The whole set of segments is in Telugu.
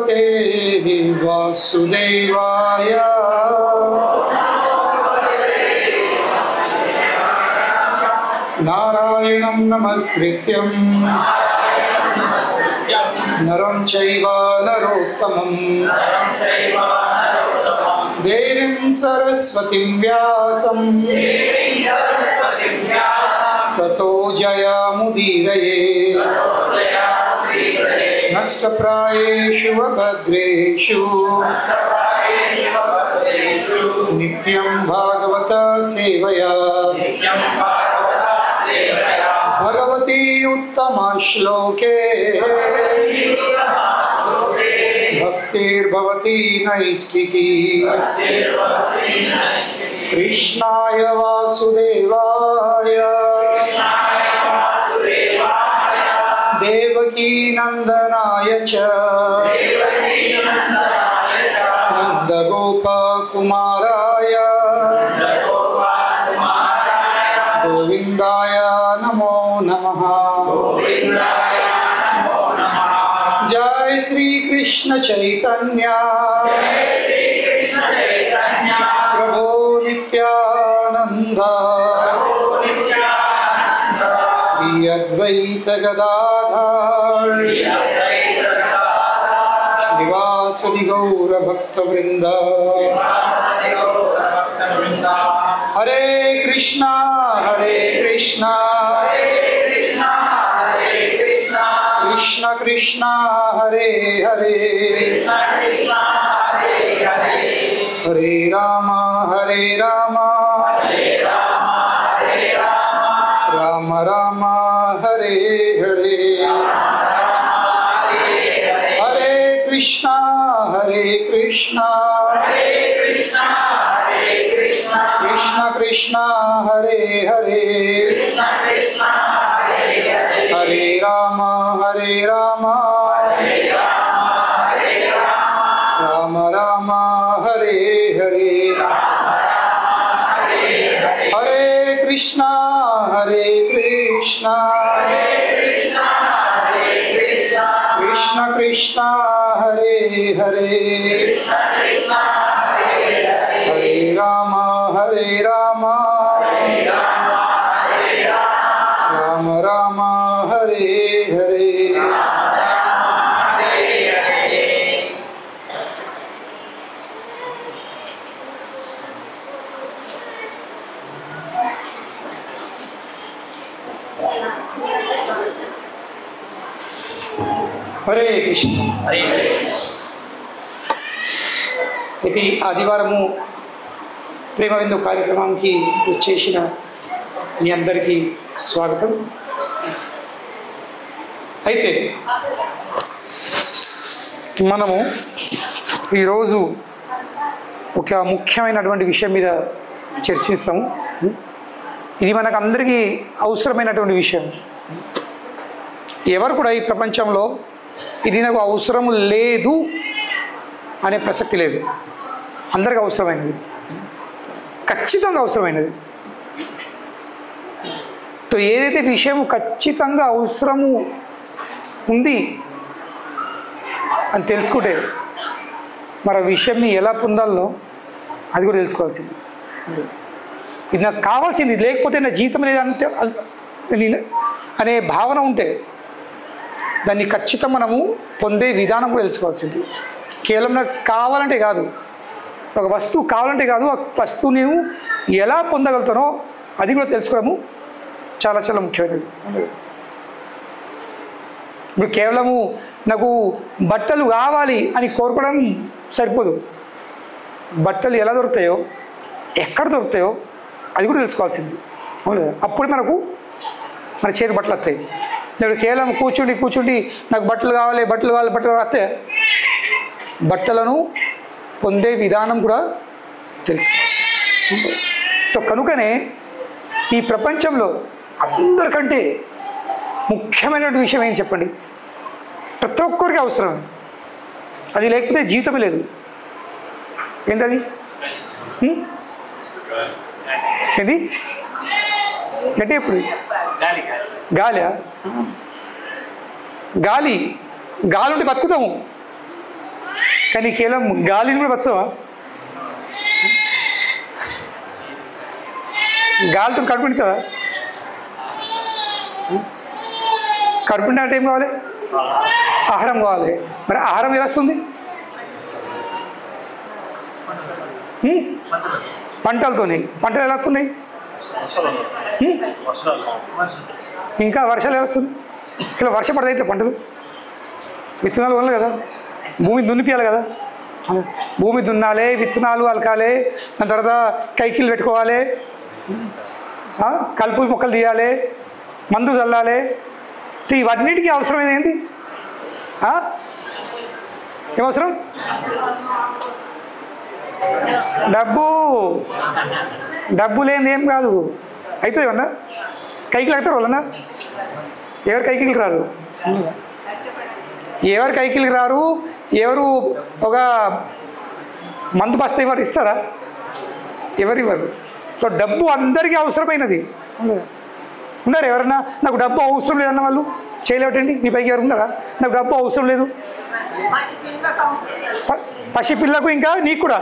भगवते वासुदेवाय नारायणं नमस्कृत्यं नरं चैव नरोत्तमं देवीं सरस्वतीं व्यासं ततो जयमुदीरये नष्टप्रायेषु वभद्रेषु नित्यं भागवत सेवया भगवती उत्तम श्लोके भक्तिर्भवती नैष्ठिकी कृष्णाय वासुदेवाय देवकी नंदनाय च नंदगोपकुमाराय गोविंदाय नमो नमः। जय श्री कृष्ण चैतन्य प्रभो नित्यानंद श्री अद्वैत गदाधर श्रीवासदि गौर भक्तवृंद। हरे कृष्णा कृष्ण कृष्ण हरे हरे हरे राम राम राम हरे हरे। हरे कृष्णा कृष्ण कृष्ण हरे हरे हरे राम राम राम हरे हरे। हरे कृष्णा कृष्ण कृष्ण हरे हरे हरे राम राम राम हरे हरे। हरे कृष्ण। ఇది ఆదివారము ప్రేమ విందు కార్యక్రమానికి వచ్చేసిన మీ అందరికీ స్వాగతం. అయితే మనము ఈరోజు ఒక ముఖ్యమైనటువంటి విషయం మీద చర్చిస్తాము. ఇది మనకు అందరికీ అవసరమైనటువంటి విషయం. ఎవరు కూడా ఈ ప్రపంచంలో ఇది నాకు అవసరం లేదు అనే ప్రసక్తి లేదు. అందరికీ అవసరమైనది, ఖచ్చితంగా అవసరమైనది. ఏదైతే విషయం ఖచ్చితంగా అవసరము ఉంది అని తెలుసుకుంటే మరి ఆ విషయంని ఎలా పొందాలో అది కూడా తెలుసుకోవాల్సింది. ఇది నాకు కావాల్సింది, ఇది లేకపోతే నా జీవితం లేదంటే అనే భావన ఉంటే దాన్ని ఖచ్చితంగా మనము పొందే విధానం కూడా తెలుసుకోవాల్సింది. కేవలం నాకు కావాలంటే కాదు, ఒక వస్తువు కావాలంటే కాదు, ఆ వస్తువు నేను ఎలా పొందగలుగుతానో అది కూడా తెలుసుకోవడము చాలా చాలా ముఖ్యమైనది. ఇప్పుడు కేవలము నాకు బట్టలు కావాలి అని కోరుకోవడం సరిపోదు. బట్టలు ఎలా దొరుకుతాయో, ఎక్కడ దొరుకుతాయో అది కూడా తెలుసుకోవాల్సింది. అవును కదా? అప్పుడు మనకు మన చేతి బట్టలు వస్తాయి. లేదు కేవలం కూర్చుండి నాకు బట్టలు కావాలి వస్తే బట్టలను పొందే విధానం కూడా తెలుసుకోవాలి. కనుకనే ఈ ప్రపంచంలో అందరికంటే ముఖ్యమైనటువంటి విషయం ఏం చెప్పండి? ప్రతి ఒక్కరికి అవసరం. అది లేకపోతే జీవితమే లేదు. ఏంటది? ఏంది అంటే ఇప్పుడు గాలి గాలి ఉంటే బతుకుతాము. కానీ కేవలం గాలిని కూడా బతవా? గాలితో కడుపుంది కదా. కడుపుండి అంటే ఏం కావాలి? ఆహారం కావాలి. మరి ఆహారం ఎలా వస్తుంది? పంటలతోని. పంటలు ఎలా వస్తున్నాయి? ఇంకా వర్షాలు ఎలా వస్తుంది? ఇలా వర్షం పడదైతే పంటలు విత్తనాలు కొనాలి కదా, భూమి దున్నిపియాలి కదా. భూమి దున్నాలి, విత్తనాలు అలకాలి, దాని తర్వాత కైకిలు పెట్టుకోవాలి, కలుపులు మొక్కలు తీయాలి, మందు చల్లాలి. ఇవన్నిటికీ అవసరమైంది ఏంటి? ఏమవసరం? డబ్బు. డబ్బు లేనిది ఏం కాదు. అవుతుంది ఏమన్నా? కైకిలు అవుతారు వాళ్ళన్నా? ఎవరు కైకిలు రారు? ఎవరు కైకిలికి రారు? ఎవరు ఒక మందు బస్తా ఇవ్వరు? ఇస్తారా? ఎవరు ఇవ్వరు. సో డబ్బు అందరికీ అవసరమైనది. ఉన్నారు ఎవరన్నా నాకు డబ్బు అవసరం లేదన్న వాళ్ళు? చేయలేవటండి. మీ పైకి ఎవరు ఉన్నారా నాకు డబ్బు అవసరం లేదు? పసిపిల్లకు ఇంకా నీకు కూడా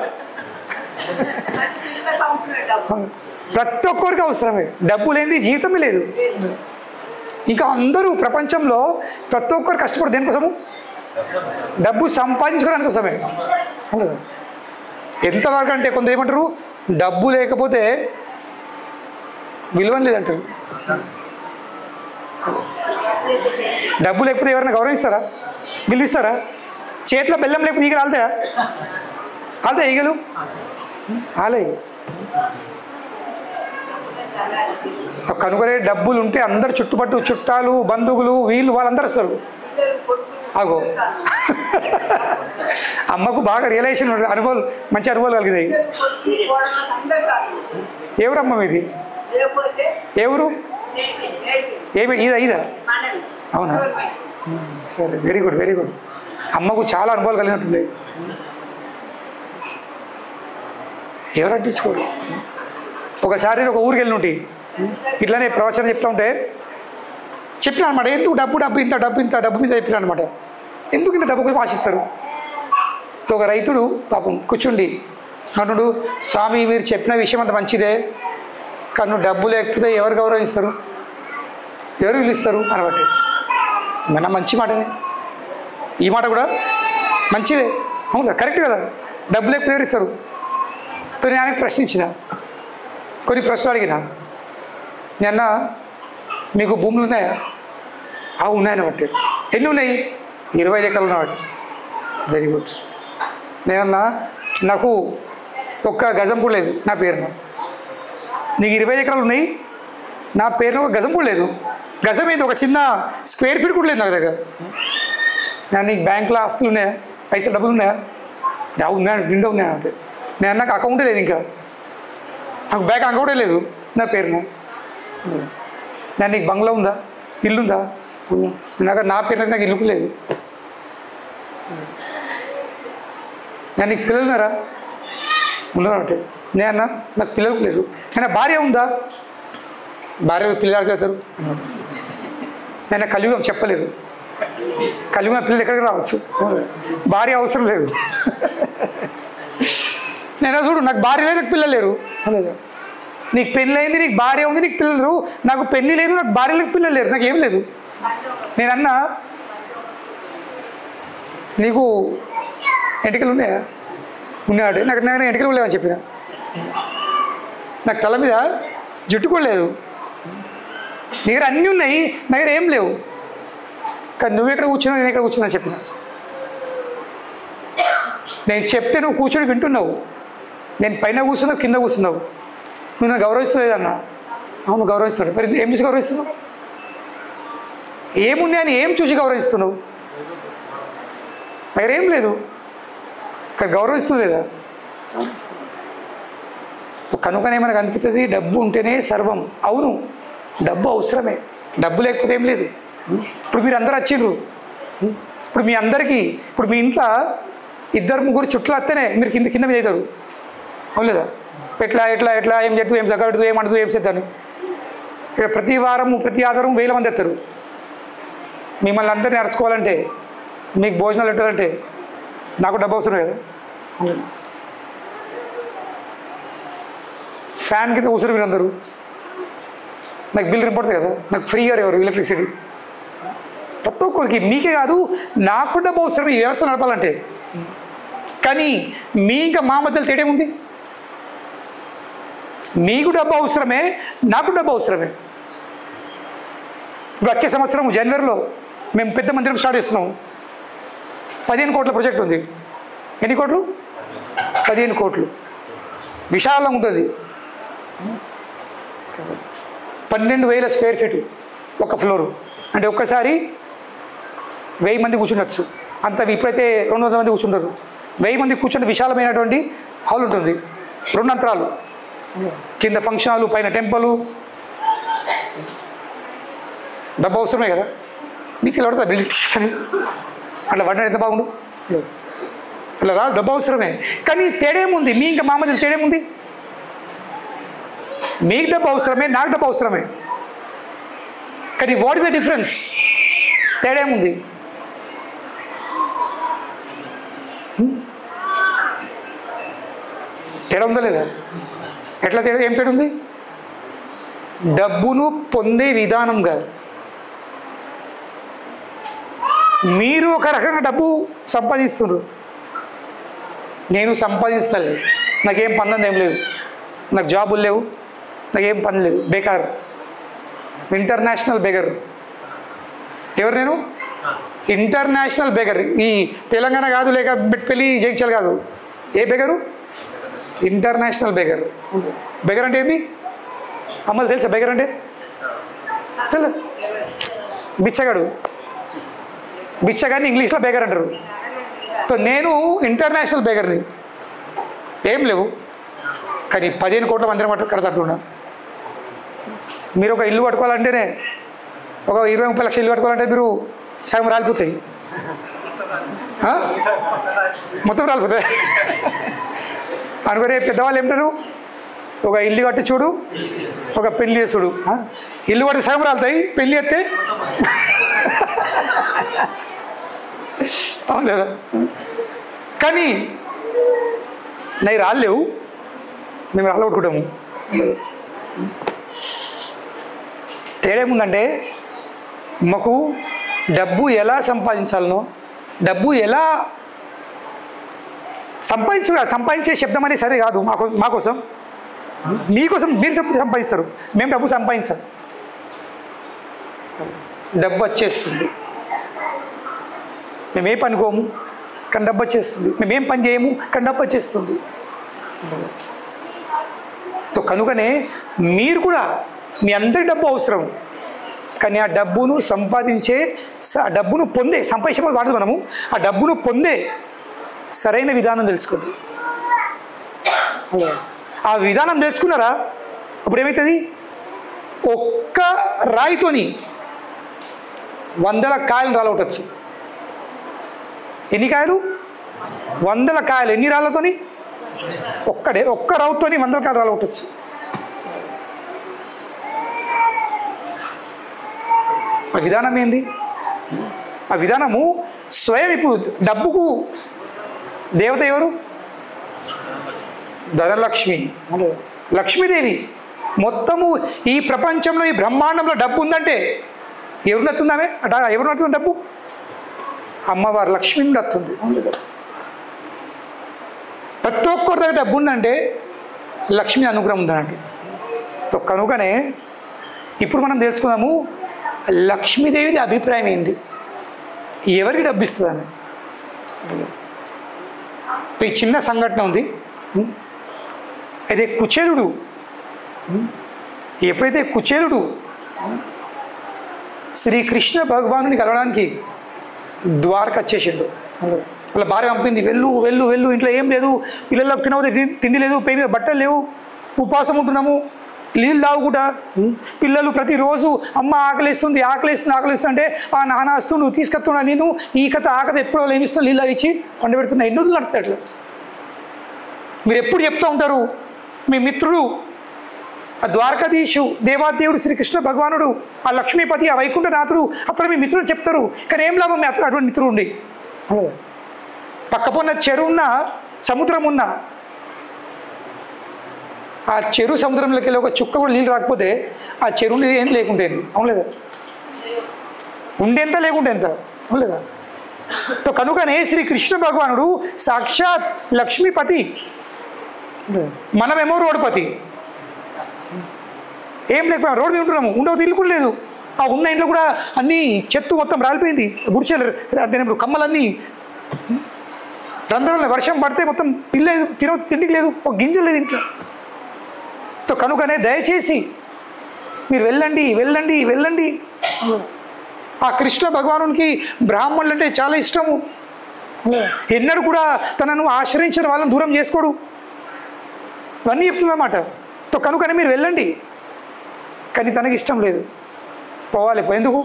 ప్రతి ఒక్కరికి అవసరమే. డబ్బు లేనిది జీవితమే లేదు. ఇంకా అందరూ ప్రపంచంలో ప్రతి ఒక్కరు కష్టపడు దేనికోసము? డబ్బు సంపాదించుకోవడానికి కోసమే. ఎంతవరకు అంటే కొందరు ఏమంటారు, డబ్బు లేకపోతే విలువ లేదంటారు. డబ్బు లేకపోతే ఎవరైనా గౌరవిస్తారా? విలువిస్తారా? చేతిలో బెల్లం లేకపోతే ఈగలు ఆలుతాయా? ఆలుతాయి ఈగలు? ఆలే. కనుకనే డబ్బులు ఉంటే అందరు చుట్టుపట్టు చుట్టాలు బంధువులు వీళ్ళు వాళ్ళందరూ వస్తారు. అగో అమ్మకు బాగా రియలైజేషన్ అనుభవం, మంచి అనుభవాలు కలిగినాయి. ఎవరమ్మ ఇది? ఎవరు? ఏమి ఇదా? ఇదా? అవునా? సరే, వెరీ గుడ్, వెరీ గుడ్. అమ్మకు చాలా అనుభవాలు కలిగినట్టుంది. ఎవరు అడ్డించుకోరు. ఒకసారి ఒక ఊరికి వెళ్ళినట్టు ఇట్లానే ప్రవచనం చెప్తా ఉంటే చెప్పిన అనమాట, ఎందుకు డబ్బు డబ్బు ఇంత డబ్బు ఇంత డబ్బు మీద చెప్పిన అనమాట. ఎందుకు ఇంత డబ్బు కోసం ఆశిస్తారు? ఒక రైతుడు పాపం కూర్చుండి అంటుడు, స్వామి మీరు చెప్పిన విషయం అంత మంచిదే, కానీ నువ్వు డబ్బు లేకపోతే ఎవరు గౌరవిస్తారు, ఎవరు పిలుస్తారు అనబట్టి. మన మంచి మాటనే, ఈ మాట కూడా మంచిదే. అవునా? కరెక్ట్ కదా. డబ్బు లేకపోతే ఎవరు ఇస్తారు? నేను ఆయనకు ప్రశ్నించిన, కొన్ని ప్రశ్నలు అడిగిన. నిన్న మీకు భూములు ఉన్నాయా? ఉన్నాయని బట్టి. ఎన్ని ఉన్నాయి? 25 ఎకరాలు ఉన్నవాటి. Very good. నేనన్నా నాకు ఒక్క గజం కూడా లేదు నా పేరున. నీకు 25 ఎకరాలు ఉన్నాయి, నా పేరున ఒక గజం కూడా లేదు. గజం ఏంది? ఒక చిన్న స్క్వేర్ ఫీట్ కూడా లేదు నా దగ్గర. నేను నీకు బ్యాంకులో ఆస్తులు ఉన్నాయా? పైసలు డబ్బులు ఉన్నాయా? ఉన్నాయా? నిండా ఉన్నాయా అంటే నేను నాకు అకౌంటే లేదు, ఇంకా నాకు బ్యాంక్ అకౌంటే లేదు నా పేరున. నేను నీకు బంగ్లా ఉందా? ఇల్లుందా? నాకు నా పేరు నాకు ఇల్లు లేదు. నేను నీకు పిల్లలు ఉన్నారా? ఉన్నారు అంటే నేనన్నా నాకు పిల్లలకు లేదు. నేను భార్య ఉందా? భార్య పిల్లలు వెళ్తారు. నేను కలియుగం చెప్పలేదు. కలియుగం పిల్లలు ఎక్కడికి రావచ్చు, భార్య అవసరం లేదు. నేను చూడు, నాకు భార్య లేదు, నాకు పిల్లలు లేరు. నీకు పెళ్ళి అయింది, నీకు భార్య ఉంది, నీకు పిల్లలు. నాకు పెళ్ళి లేదు, నాకు భార్య లేదు, పిల్లలు లేరు, నాకు ఏం లేదు. నేనన్నా నీకు ఎంటికలు ఉన్నాయా? ఉన్నాడు. నాకు ఎంటికలు కూడా లేవని చెప్పిన. నాకు తల మీద జుట్టు కూడా లేదు. నీ దగ్గర అన్నీ ఉన్నాయి, నా దగ్గర ఏం లేవు. కానీ నువ్వు ఎక్కడ కూర్చున్నావు, నేను ఎక్కడ కూర్చున్నా చెప్పిన. నేను చెప్తే నువ్వు కూర్చొని వింటున్నావు. నేను పైన కూర్చున్నావు, కింద కూర్చున్నావు. నువ్వు నన్ను గౌరవిస్తలేదన్నా. అవును గౌరవిస్తున్నాడు. మరి ఏం చూసి గౌరవిస్తున్నావు? ఏముంది అని ఏం చూసి గౌరవిస్తున్నావు? దగ్గర ఏం లేదు, కానీ గౌరవిస్తుంది లేదా? కనుకనే మనకు అనిపిస్తుంది డబ్బు ఉంటేనే సర్వం. అవును, డబ్బు అవసరమే. డబ్బు లేకపోతే ఏం లేదు. ఇప్పుడు మీరు అందరూ వచ్చిండ్రు. ఇప్పుడు మీ అందరికీ, ఇప్పుడు మీ ఇంట్లో 2-3 చుట్లు వస్తేనే మీరు కింద మీద అవుతారు. అవును లేదా? ఎట్లా ఎట్లా ఎట్లా ఏం చెట్టు, ఏం సగడుతూ, ఏం అడుతూ, ఏం చేద్దాను. ఇక్కడ ప్రతి వారము ప్రతి ఆధారం 1000 మంది వస్తారు. మిమ్మల్ని అందరినీ అరుచుకోవాలంటే, మీకు భోజనాలు పెట్టాలంటే నాకు డబ్బు అవసరం కదా. ఫ్యాన్ కింద కూర్చొని మీరు అందరూ నాకు బిల్ రిపోర్ట్ కదా, నాకు ఫ్రీగా ఎవరు ఎలక్ట్రిసిటీ. ప్రతి ఒక్కరికి మీకే కాదు నాకు డబ్బు అవసరం ఈ వ్యవస్థ నడపాలంటే. కానీ మీ ఇంకా మా మధ్యలో తేడా ఉంది. మీకు డబ్బు అవసరమే, నాకు డబ్బు అవసరమే. ఇప్పుడు వచ్చే సంవత్సరం జనవరిలో మేము పెద్ద మందిరం స్టార్ట్ చేస్తున్నాం. 15 కోట్ల ప్రాజెక్ట్ ఉంది. ఎన్ని కోట్లు? 15 కోట్లు. విశాలంగా ఉంటుంది. 12,000 స్క్వేర్ ఫీటు ఒక ఫ్లోరు. అంటే ఒక్కసారి 1000 మంది కూర్చుండొచ్చు. అంత ఇప్పుడైతే 200 మంది కూర్చుంటారు. 1000 మంది కూర్చుంటే విశాలమైనటువంటి హాల్ ఉంటుంది. 2 అంతరాలు, కింద ఫంక్షన్ హాలు, పైన టెంపుల్. డబ్బు అవసరమే కదా. మీకు ఇలా పడుతుంది బిల్డింగ్ కానీ అట్లా పడ్డా ఎంత బాగుండు. అట్లా రా, డబ్బు అవసరమే. కానీ తేడేముంది? మీ ఇంకా మా మధ్యలో తేడేముంది? మీకు డబ్బు అవసరమే, నాకు డబ్బు అవసరమే. కానీ వాట్ ఇస్ ద డిఫరెన్స్? తేడేముంది? తేడా ఉందా లేదా? ఎట్లా తేడా? ఏం తేడా ఉంది? డబ్బును పొందే విధానం కాదు. మీరు ఒక రకంగా డబ్బు సంపాదిస్తున్నారు, నేను సంపాదిస్తలేదు. నాకేం పనుంది ఏం లేదు, నాకు జాబులు లేవు, నాకేం పని లేదు, బేకార్, ఇంటర్నేషనల్ బెగర్. ఎవరు నేను? International beggar. ఈ తెలంగాణ కాదు, లేక పెళ్ళి జగిత్యాల కాదు. ఏ బెగరు? International beggar. బెగర్ అంటే ఏంటి అమ్మలు తెలుసా? బెగర్ అంటే తెలు బిచ్చగాడు. బిచ్చగాడిని ఇంగ్లీష్లో బెగర్ అంటారు. సో నేను ఇంటర్నేషనల్ బెగర్ని. ఏం లేవు, కానీ 15 కోట్ల మందిరం కడతట్టున్నా. మీరు ఒక ఇల్లు కట్టుకోవాలంటేనే, ఒక 20-30 లక్షల ఇల్లు కట్టుకోవాలంటే మీరు సగం రాలిపోతాయి, మొత్తం రాలిపోతాయి. అనుకునే పెద్దవాళ్ళు ఏమంటారు? ఒక ఇల్లు కట్టి చూడు, ఒక పెళ్లి చేసుడు. ఇల్లు కట్టి సగం రాలుతాయి, పెళ్ళి ఎత్తే అవును లేదా? కానీ నవి రాలేవు, మేము రాలగొట్టుకుంటాము. తేడా ఏముందంటే మాకు డబ్బు ఎలా సంపాదించాలనో, డబ్బు ఎలా సంపాదించే శబ్దం అనేది సరే కాదు. మాకోసం, మీకోసం మీరు సంపాదిస్తారు, మేము డబ్బు సంపాదించాం. డబ్బు వచ్చేస్తుంది, మేమేం పనుకోము కానీ డబ్బు వచ్చేస్తుంది, మేమేం పని చేయము కానీ డబ్బు వచ్చేస్తుంది. కనుకనే మీరు కూడా, మీ అందరి డబ్బు అవసరం, కానీ ఆ డబ్బును సంపాదించే, డబ్బును పొందే, సంపాదించే వాడదు మనము, ఆ డబ్బును పొందే సరైన విధానం తెలుసుకోండి. ఆ విధానం తెలుసుకున్నారా? అప్పుడు ఏమవుతుంది? ఒక్క రాయితోని 100 కాయలు రాలగొట్టచ్చు. ఎన్ని కాయలు? 100 కాయలు. ఎన్ని రాళ్ళతోని? ఒక్క రావుతోని 100 కాయలు రాలగొట్టచ్చు. ఆ విధానం ఏంది? ఆ విధానము స్వయం. ఇప్పుడు డబ్బుకు దేవత ఎవరు? ధనలక్ష్మి, లక్ష్మీదేవి. మొత్తము ఈ ప్రపంచంలో, ఈ బ్రహ్మాండంలో డబ్బు ఉందంటే ఎవరు నత్తుందామే? అట ఎవరు నత్తుంది డబ్బు? అమ్మవారు లక్ష్మి నత్తుంది. ప్రతి ఒక్కరి దగ్గర డబ్బు ఉందంటే లక్ష్మి అనుగ్రహం ఉందనండి. కనుకనే ఇప్పుడు మనం తెలుసుకుందాము లక్ష్మీదేవిది అభిప్రాయం ఏంది, ఎవరికి డబ్బు ఇస్తుందని. ఈ చిన్న సంఘటన ఉంది. అయితే కుచేలుడు, ఎప్పుడైతే కుచేలుడు శ్రీకృష్ణ భగవానుని కలవడానికి ద్వారక వచ్చేసిండు, వాళ్ళ భార్య పంపింది, వెళ్ళు వెళ్ళు వెళ్ళు, ఇంట్లో ఏం లేదు, పిల్లలకు తిండి లేదు, పై మీద బట్టలు లేవు, ఉపవాసం ఉంటున్నాము, నీళ్ళు తాగుకుంటా. పిల్లలు ప్రతిరోజు అమ్మ ఆకలిస్తుంది ఆకలిస్తుంది ఆకలిస్తుంది అంటే ఆ నాన్న వస్తుండు తీసుకొస్తున్నా, నేను ఈ కథ ఆ కథ ఎప్పుడో ఏమిస్తాను, నీళ్ళు ఇచ్చి వండ పెడుతున్నా. ఎన్ని రోజులు నడుస్తాయి అట్లా? మీరు ఎప్పుడు చెప్తూ ఉంటారు, మీ మిత్రుడు ఆ ద్వారకాధీశు దేవాదేవుడు శ్రీకృష్ణ భగవానుడు, ఆ లక్ష్మీపతి, ఆ వైకుంఠనాథుడు, అతను మీ మిత్రుడు చెప్తారు. కానీ ఏం లాభం అటువంటి మిత్రుడు ఉండి? పక్కపోన్న చెరువు ఉన్న సముద్రం ఉన్న ఆ చెరువు సముద్రంలోకి వెళ్ళి ఒక చుక్క కూడా నీళ్ళు రాకపోతే ఆ చెరువు ఏం లేకుంటేంది అవును లేదా? ఉండేంత లేకుంటే ఎంత అవును లేదా? కనుకనే శ్రీ కృష్ణ భగవానుడు సాక్షాత్ లక్ష్మీపతి, మనమేమో రోడ్డుపతి. ఏం లేకపోయినా రోడ్డు మీద ఉంటున్నాము, ఉండవు ఇల్లు కూడా లేదు. ఆ ఉన్న ఇంట్లో కూడా అన్నీ చెత్త మొత్తం రాలిపోయింది, గుడిచెలు ఇప్పుడు కమ్మలన్నీ రంధ్రాలు, వర్షం పడితే మొత్తం ఇల్లు లేదు, తిండికి లేదు, ఒక గింజలు లేదు ఇంట్లో. కనుకనే దయచేసి మీరు వెళ్ళండి వెళ్ళండి వెళ్ళండి. ఆ కృష్ణ భగవానునికి బ్రాహ్మణులు అంటే చాలా ఇష్టము. ఎన్నడూ కూడా తనను ఆశ్రయించిన వాళ్ళని దూరం చేసుకోడు. ఇవన్నీ చెప్తుందన్నమాట. కనుకనే మీరు వెళ్ళండి, కానీ తనకి ఇష్టం లేదు, పోవాలి. ఎందుకు?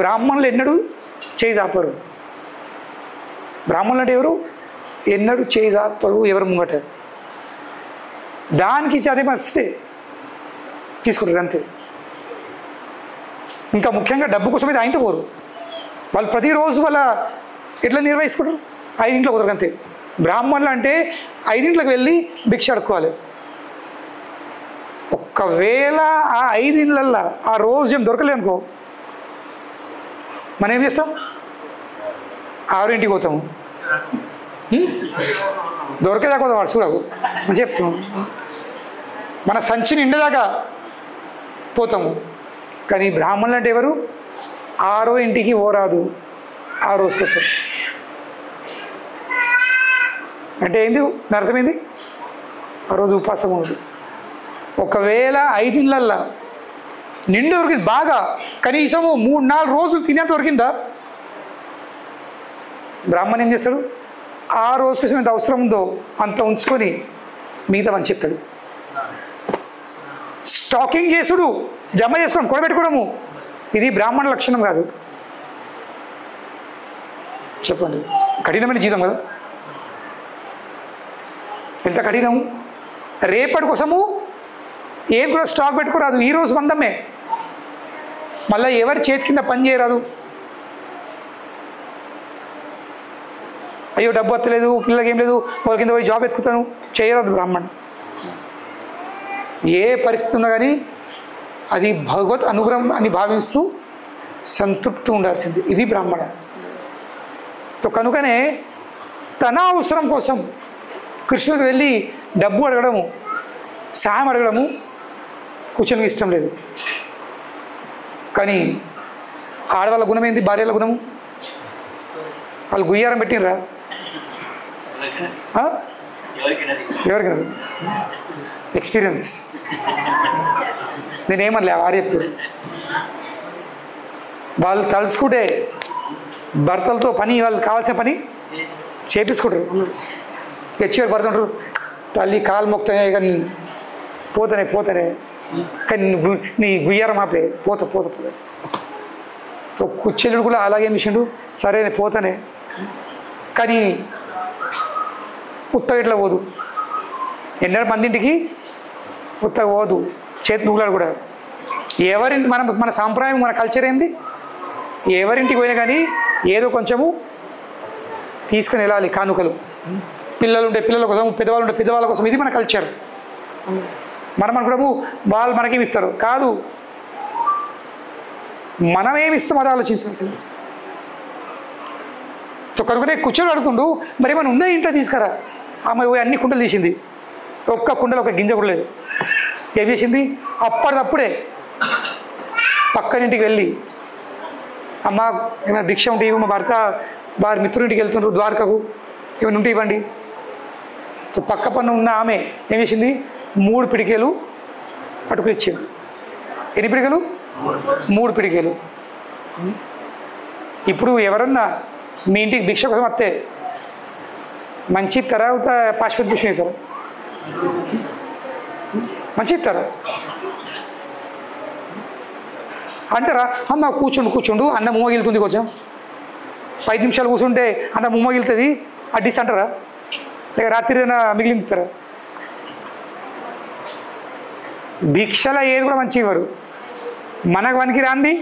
బ్రాహ్మణులు ఎన్నడూ చేయి చాపరు. బ్రాహ్మణులు అంటే ఎవరు? ఎన్నడూ చేయి చాపరు ఎవరు ముంగట. దానికి అదే మర్చితే తీసుకుంటారు అంతే. ఇంకా ముఖ్యంగా డబ్బు కోసం అయితే ఆయనతో పోరు. వాళ్ళు ప్రతిరోజు వాళ్ళ ఎట్లా నిర్వహిసుకుంటారు? 5 కుదరదు అంతే. బ్రాహ్మణులు అంటే 5 వెళ్ళి భిక్ష అడుక్కోవాలి. ఒకవేళ ఆ 5 ఆ రోజు ఏం దొరకలేనుకో, మనం ఏం చేస్తాం? 6 పోతాము. దొరికేదాకా పోతాం. వాడు చూడకు అని చెప్తాం. మన సంచి నిండేదాకా పోతాము. కానీ బ్రాహ్మణులు అంటే ఎవరు? 6 ఓరాదు, ఆ రోజుకోసం. అంటే ఏంది అర్థమైంది? ఆ రోజు ఉపాసం ఉండదు. ఒకవేళ 5 నిండు దొరికింది, బాగా కనీసము 3-4 రోజులు తినేంత దొరికిందా, బ్రాహ్మణ్ ఏం చేస్తాడు? ఆ రోజు కోసం ఎంత అవసరం ఉందో అంత ఉంచుకొని మిగతా అని చెప్తాడు. స్టాకింగ్ చేసుడు, జమ చేసుకోవడం, కూడబెట్టుకోవడము, ఇది బ్రాహ్మణ లక్షణం కాదు. చెప్పండి, కఠినమైన జీవితం కదా, ఎంత కఠినము. రేపటి కోసము ఏం కూడా స్టాక్ పెట్టుకోరాదు, ఈరోజు మందమే. మళ్ళీ ఎవరి చేతి కింద పని చేయరాదు. అయ్యో డబ్బు వస్తలేదు, పిల్లలకి ఏం లేదు, వాళ్ళ కింద పోయి జాబ్ ఎత్తుకుతాను, చేయరాదు బ్రాహ్మణ్. ఏ పరిస్థితి ఉన్నా కానీ అది భగవత్ అనుగ్రహం అని భావిస్తూ సంతృప్తి ఉండాల్సింది. ఇది బ్రాహ్మణ. కనుకనే తన అవసరం కోసం కృష్ణుడికి వెళ్ళి డబ్బు అడగడము, సాయం అడగడము కూర్చొని ఇష్టం లేదు. కానీ ఆడవాళ్ళ గుణం ఏంది? భార్యల గుణము వాళ్ళు గుయ్యారం పెట్టినరా? ఎవరికి ఎక్స్పీరియన్స్ నేనేమనలే, వారు చెప్తాడు. వాళ్ళు తలుచుకుంటే భర్తలతో పని, వాళ్ళు కావాల్సిన పని చేపించుకుంటారు. హెచ్ఆర్ భర్తుంటారు, తల్లి కాలు మొక్కుతానే కానీ పోతానే కానీ నీ గుయ్యారం ఆపే పోతా కుచ్చెల్లుడు కూడా అలాగే మిషండు, సరే పోతానే కానీ ఉత్తగా ఇట్లా పోదు. ఎన్నడ మందింటికి ఉత్తగా పోదు, చేతులు ఊలాడు కూడా. ఎవరింటి మన సాంప్రదాయం, మన కల్చర్ ఏంది? ఎవరింటికి పోయినా కానీ ఏదో కొంచెము తీసుకుని వెళ్ళాలి. కానుకలు, పిల్లలు ఉంటే పిల్లల కోసం, పెద్దవాళ్ళు ఉంటే పెద్దవాళ్ళ కోసం, ఇది మన కల్చర్. మనం అనుకోవడము వాళ్ళు మనకేమి ఇస్తారు కాదు, మనం ఏమి ఇస్తాం అది ఆలోచించాల్సింది. కనుకనే కూర్చొని అడుగుతుండు, మరి ఏమైనా ఉందా ఇంట్లో తీసుకురా. ఆమె అన్ని కుండలు తీసింది, ఒక్క కుండలు ఒక గింజ కూడా లేదు. ఏం చేసింది? అప్పటిదప్పుడే పక్కనింటికి వెళ్ళి, అమ్మ ఏమైనా భిక్ష ఉంటే ఇవ్వు, మా భర్త వారి మిత్రుడింటికి వెళ్తుండ్రు ద్వారకకు, ఏమైనా ఉంటే ఇవ్వండి. పక్క పన్ను ఉన్న ఆమె ఏం చేసింది? 3 పిడికేలు పట్టుకు ఇచ్చింది. ఎన్ని పిడికలు? 3 పిడికేలు. ఇప్పుడు ఎవరన్నా మీ ఇంటికి భిక్ష కోసం వస్తే మంచి ఇస్తారా, పాశ్వత్ భిక్ష ఇస్తారా? మంచి ఇస్తారా అంటారా? అమ్మ కూర్చుండు అన్నం ఉమ్మగిలుతుంది, కొంచెం 5 నిమిషాలు కూర్చుంటే అన్నం ఉమ్మగిలుతుంది అడ్డిస్ అంటారా? లేక రాత్రి ఏదైనా మిగిలింది ఇస్తారా? భిక్షల ఏది కూడా మంచి ఇవ్వరు, మనకు వనికి రాంది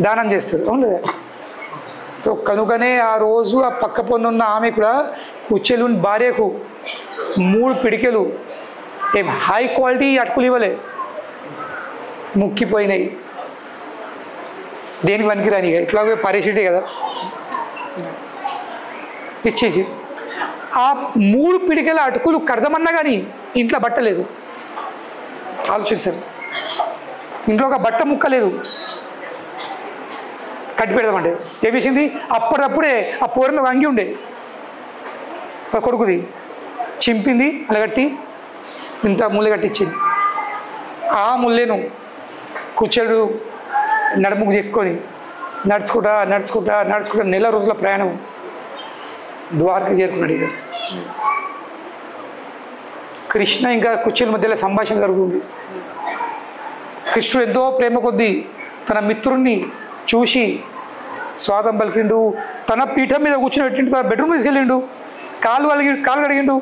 దానం చేస్తారు. అవును లేదా? కనుకనే ఆ రోజు ఆ పక్క పొన్నున్న ఆమె కూడా కుచేలుని భార్యకు 3 పిడికెలు ఏం హై క్వాలిటీ అటుకులు ఇవ్వలే, ముక్కిపోయినాయి, దేనికి పనికిరాని, ఇట్లాగే పరిస్థితి కదా, ఇచ్చేసి ఆ 3 పిడికెల అటుకులు కడదామన్నా కానీ ఇంట్లో బట్ట లేదు. ఆలోచించండి, ఇంట్లో ఒక బట్ట ముక్క లేదు, కట్టి పెడదామంటే ఏం చేసింది, అప్పటికప్పుడే ఆ పూరను ఒక అంగి ఉండే కొడుకుది చింపింది, అలా కట్టి ఇంత ముళ్ళ కట్టించింది. ఆ ముళ్ళేను కుచేలుడు నడుముకు చెక్కుని నడుచుకుంటా నడుచుకుంటా నడుచుకుంటా నెల రోజుల ప్రయాణం ద్వారక చేరుకున్నాడు. ఇక కృష్ణ ఇంకా కుచేలు మధ్యలో సంభాషణ జరుగుతుంది. కృష్ణుడు ఎంతో ప్రేమ కొద్దీ తన మిత్రుణ్ణి చూసి స్వాగతం పలికిండు, తన పీఠం మీద కూర్చొని పెట్టిండు, తన బెడ్రూమ్ తీసుకెళ్ళిండు, కాలు కడిగిండు,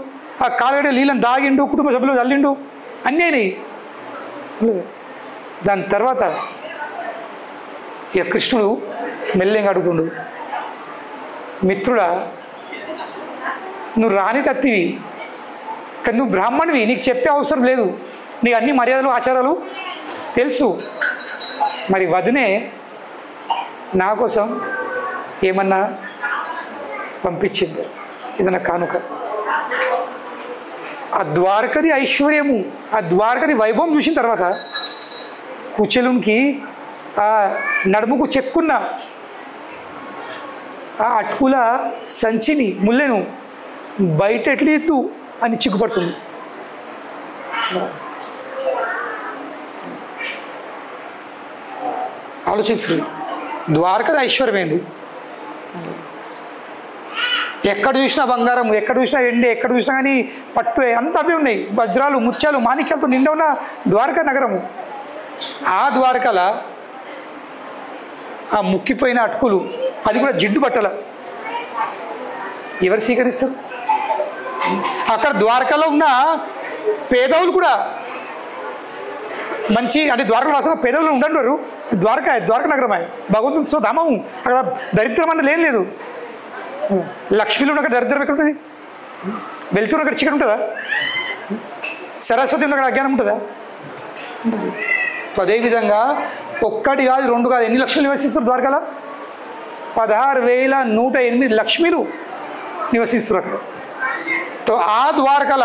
ఆ కాలు కడిగే నీళ్ళని దాగిండు, కుటుంబ సభ్యులు చల్లిండు, అన్నీ అయినాయి. దాని తర్వాత ఇక కృష్ణుడు మెల్లగా అడుగుతుండు, మిత్రుడా నువ్వు రాని కత్తివి, కానీ నువ్వు బ్రాహ్మణువి, నీకు చెప్పే అవసరం లేదు, నీకు అన్ని మర్యాదలు ఆచారాలు తెలుసు, మరి వదినే నా కోసం ఏమన్నా పంపించింది, ఏదన్నా కానుక. ఆ ద్వారకది ఐశ్వర్యము, ఆ ద్వారకది వైభవం చూసిన తర్వాత కుచేలునికి ఆ నడుముకు చెక్కున్న ఆ అటుకుల సంచిని ముళ్ళెను బయట ఎట్లేదు అని చిక్కుపడుతుంది. ఆలోచించండి, ద్వారకది ఐశ్వర్యమైంది. ఎక్కడ చూసినా బంగారం, ఎక్కడ చూసినా ఎండే, ఎక్కడ చూసినా కానీ పట్టు అంత అవి ఉన్నాయి, వజ్రాలు ముత్యాలు మాణిక్యాలతో నిండా ఉన్న ద్వారకా నగరము. ఆ ద్వారకల ఆ ముక్కిపోయిన అటుకులు, అది కూడా జిడ్డు బట్టల, ఎవరు స్వీకరిస్తారు? అక్కడ ద్వారకలో ఉన్న పేదవులు కూడా మంచి, అంటే ద్వారకలో వాసన పేదవులు ఉండరు, ద్వారక నగరమే భగవంతుని సో ధామము, అక్కడ దరిద్రం అన్న లేదు. లక్ష్మీలో ఉన్న అక్కడ దరిద్రం ఎక్కడ ఉంటుంది? వెళ్తున్న అక్కడ చీకటి ఉంటుందా? సరస్వతి ఉన్న అక్కడ అజ్ఞానం ఉంటుందా? అదేవిధంగా 1 కాదు 2 కాదు, ఎన్ని లక్ష్మీలు నివసిస్తారు ద్వారకలో? 16,108 లక్ష్మీలు నివసిస్తారు అక్కడ. ఆ ద్వారకల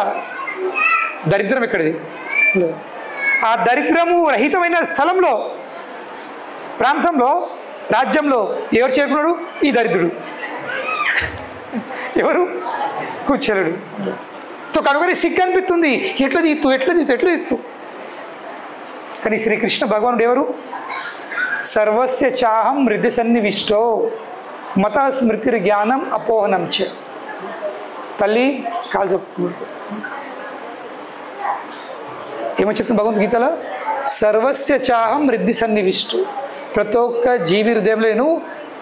దరిద్రం ఎక్కడిది? ఆ దరిద్రము రహితమైన స్థలంలో, ప్రాంతంలో, రాజ్యంలో ఎవరు చేరుకున్నాడు? ఈ దరిద్రుడు. ఎవరు? కుచేలుడు. కనుగొని సిగ్గు అనిపిస్తుంది, ఎట్లా తీత్తు. కానీ శ్రీకృష్ణ భగవానుడు ఎవరు? సర్వస్య చాహం హృదయ సన్నివిష్టో మత స్మృతి జ్ఞానం అపోహనం చ. తల్లి కాలు చెప్తున్నాడు, ఏమో చెప్తుంది భగవద్గీతలో? సర్వస్య చాహం హృదయ సన్నివిష్టో, ప్రతి ఒక్క జీవి హృదయంలో నేను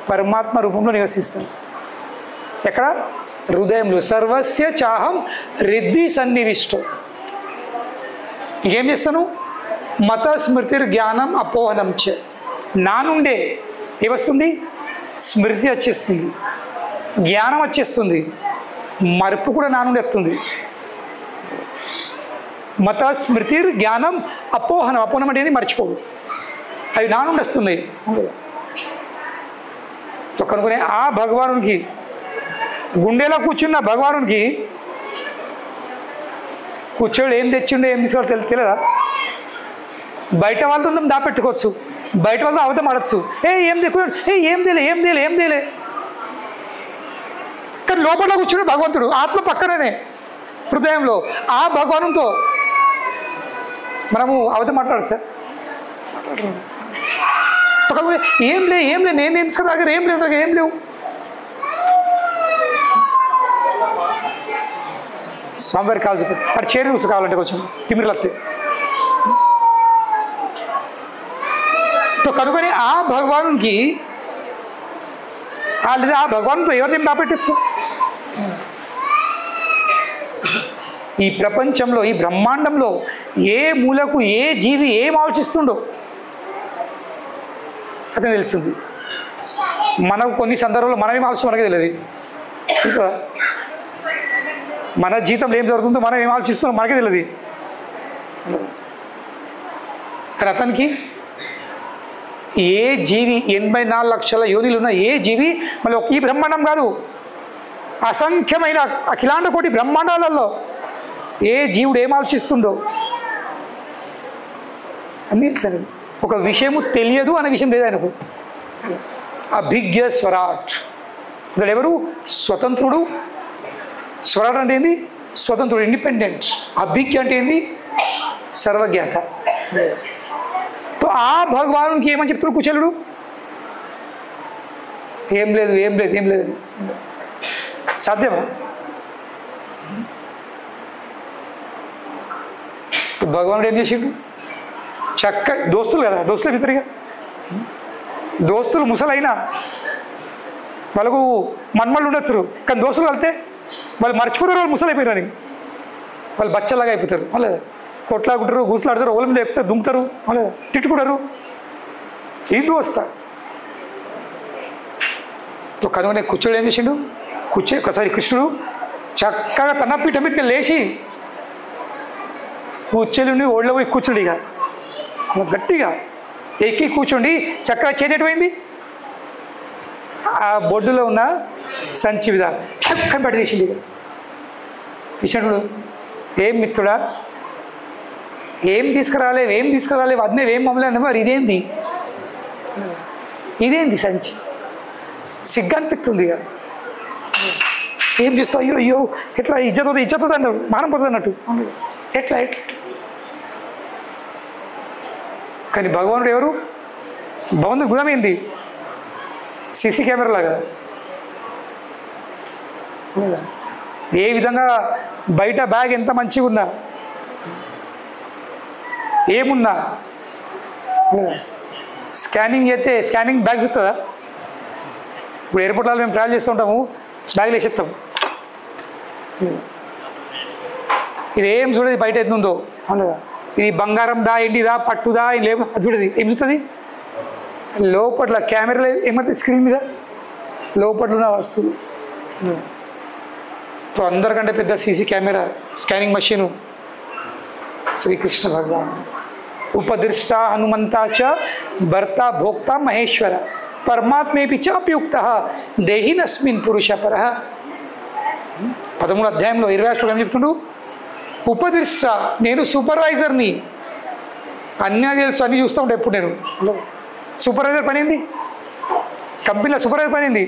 పరమాత్మ రూపంలో నివసిస్తాను. ఎక్కడ? హృదయంలో. సర్వస్య చాహం హృదయ సన్నివిష్టో. ఇంకేం చేస్తాను? మత స్మృతి జ్ఞానం అపోహనం చ. నా నుండే ఏమొస్తుంది? స్మృతి వచ్చేస్తుంది, జ్ఞానం వచ్చేస్తుంది, మరుపు కూడా నా నుండి వస్తుంది. మత స్మృతి జ్ఞానం అపోహనం. అపోహనం అంటే మర్చిపోదు, అవి నా నుండి వస్తున్నాయి. కనుకునే ఆ భగవానునికి, గుండెలో కూర్చున్న భగవానునికి కూర్చోడు ఏం తెచ్చిండో ఏం తీసుకోవాలో తెలియదా? బయట వాళ్ళతో దాపెట్టుకోవచ్చు, బయట వాళ్ళతో అవతం ఆడచ్చు, ఏం తేలే. కానీ లోపల కూర్చున్నాడు భగవంతుడు, ఆత్మ పక్కననే హృదయంలో. ఆ భగవానుతో మనము అవతం మాట్లాడచ్చా? ఏం లే నేను తీసుకున్న దగ్గర ఏం లేవు. స్వామివారి కావాలి చెప్పి అక్కడ చేరి చూస్తూ కావాలంటే కొంచెం తిమిరలత్తే. కనుకొని ఆ భగవానునికి, లేదా ఆ భగవానుతో ఎవరిని దాపెట్టచ్చు? ఈ ప్రపంచంలో, ఈ బ్రహ్మాండంలో ఏ మూలకు ఏ జీవి ఏం ఆలోచిస్తుండో అతను తెలుస్తుంది. మనకు కొన్ని సందర్భంలో మనమేం ఆలోచిస్తాం మనకే తెలియదు ఇంకా మన జీవితంలో ఏం జరుగుతుందో మనం ఏం ఆలోచిస్తున్నాం మనకే తెలియదు. కానీ అతనికి ఏ జీవి 84 లక్షల యోనిలు ఉన్న ఏ జీవి మళ్ళీ ఈ బ్రహ్మాండం కాదు, అసంఖ్యమైన అఖిలాండ కోటి బ్రహ్మాండాలలో ఏ జీవుడు ఏం ఆలోచిస్తుండో అన్నీ సరే. ఒక విషయము తెలియదు అనే విషయం లేదు ఆయనకు. అభిజ్ఞ స్వరాట్, అతడు ఎవరు? స్వతంత్రుడు. స్వరాట్ అంటే ఏంది? స్వతంత్రుడు, ఇండిపెండెంట్. అభిజ్ఞ అంటే ఏంది? సర్వజ్ఞాత. ఆ భగవానునికి ఏమని చెప్తున్నాడు కుచేలుడు? ఏం లేదు ఏం లేదు ఏం లేదు. సాధ్యమా? భగవానుడు ఏం చేసిండు? చక్క దోస్తులు కదా, దోస్తులు ఇద్దరిగా దోస్తులు ముసలైనా వాళ్ళకు మన్మళ్ళు ఉండొచ్చు, కానీ దోస్తులు కలితే వాళ్ళు మర్చిపోతారు, వాళ్ళు ముసలైపోయారు, వాళ్ళు బచ్చలాగా అయిపోతారు. మళ్ళీ కొట్లాడుకుంటారు, గూసులాడతారు, ఓల మీద చెప్తారు, దుంకుతారు, మళ్ళీ తిట్టుకుంటారు. ఈ దోస్త కనుగొనే కూర్చోడు ఏం చేసిండు? కృష్ణుడు చక్కగా తన పీఠ మీదకి లేచి కూర్చొని ఓళ్ళో పోయి కూర్చుండి, ఇక గట్టిగా ఎక్కి కూర్చుండి చక్కగా చేసేటమైంది ఆ బొడ్డులో ఉన్న సంచి మీద చక్కని పట్టి తీసింది. కృష్ణుడు ఏం మిత్రుడా, ఏం తీసుకురాలేవు ఏం తీసుకురాలేవు, అదే ఏం మమ్మల్ని మరి ఇదేంది ఇదేంది సంచి? సిగ్గు అనిపిస్తుంది ఇక. ఏం చూస్తావు? అయ్యో అయ్యో ఎట్లా ఇజ్జత్ ఇజ్జత్ అన్నారు, మానం పోతుంది అన్నట్టు. ఎట్లా ఎట్లా కానీ భగవానుడు ఎవరు? భగవంతుడి గుణం ఏంది? సీసీ కెమెరా లాగా. ఏ విధంగా బయట బ్యాగ్ ఎంత మంచిగా ఉన్నా, ఏమున్నా స్కానింగ్ చేస్తే స్కానింగ్ బ్యాగ్ చూస్తుందా? ఇప్పుడు ఎయిర్పోర్ట్లో మేము ట్రావెల్ చేస్తూ ఉంటాము, బ్యాగ్లు వేసేస్తాం. ఇదేం చూడదు బయట ఎంత ఉందో, అవునుగా ఇది బంగారం దా, ఎండిదా, పట్టుదా, లేవు అది చూడదు. ఏం చూస్తుంది? లోపట్ల కెమెరాలో ఏమవుతుంది? స్క్రీన్ మీద లోపట్ల ఉన్న వస్తువు. సో అందరికంటే పెద్ద సీసీ కెమెరా, స్కానింగ్ మషీను శ్రీకృష్ణ భగవాన్. ఉపదృష్ట హనుమంతా చ భర్త భోక్త మహేశ్వర పరమాత్మేపి చ అప్యుక్త దేహినస్మిన్ పురుషపర. 13వ అధ్యాయంలో 20వ శ్లోకం చెప్తుండు, ఉపదృష్ట నేను సూపర్వైజర్ని, అన్నీ తెలుసు, అన్నీ చూస్తూ ఉంటాను ఎప్పుడు నేను. సూపర్వైజర్ పని ఏంది? కంపెనీలో సూపర్వైజర్ పని ఏంది?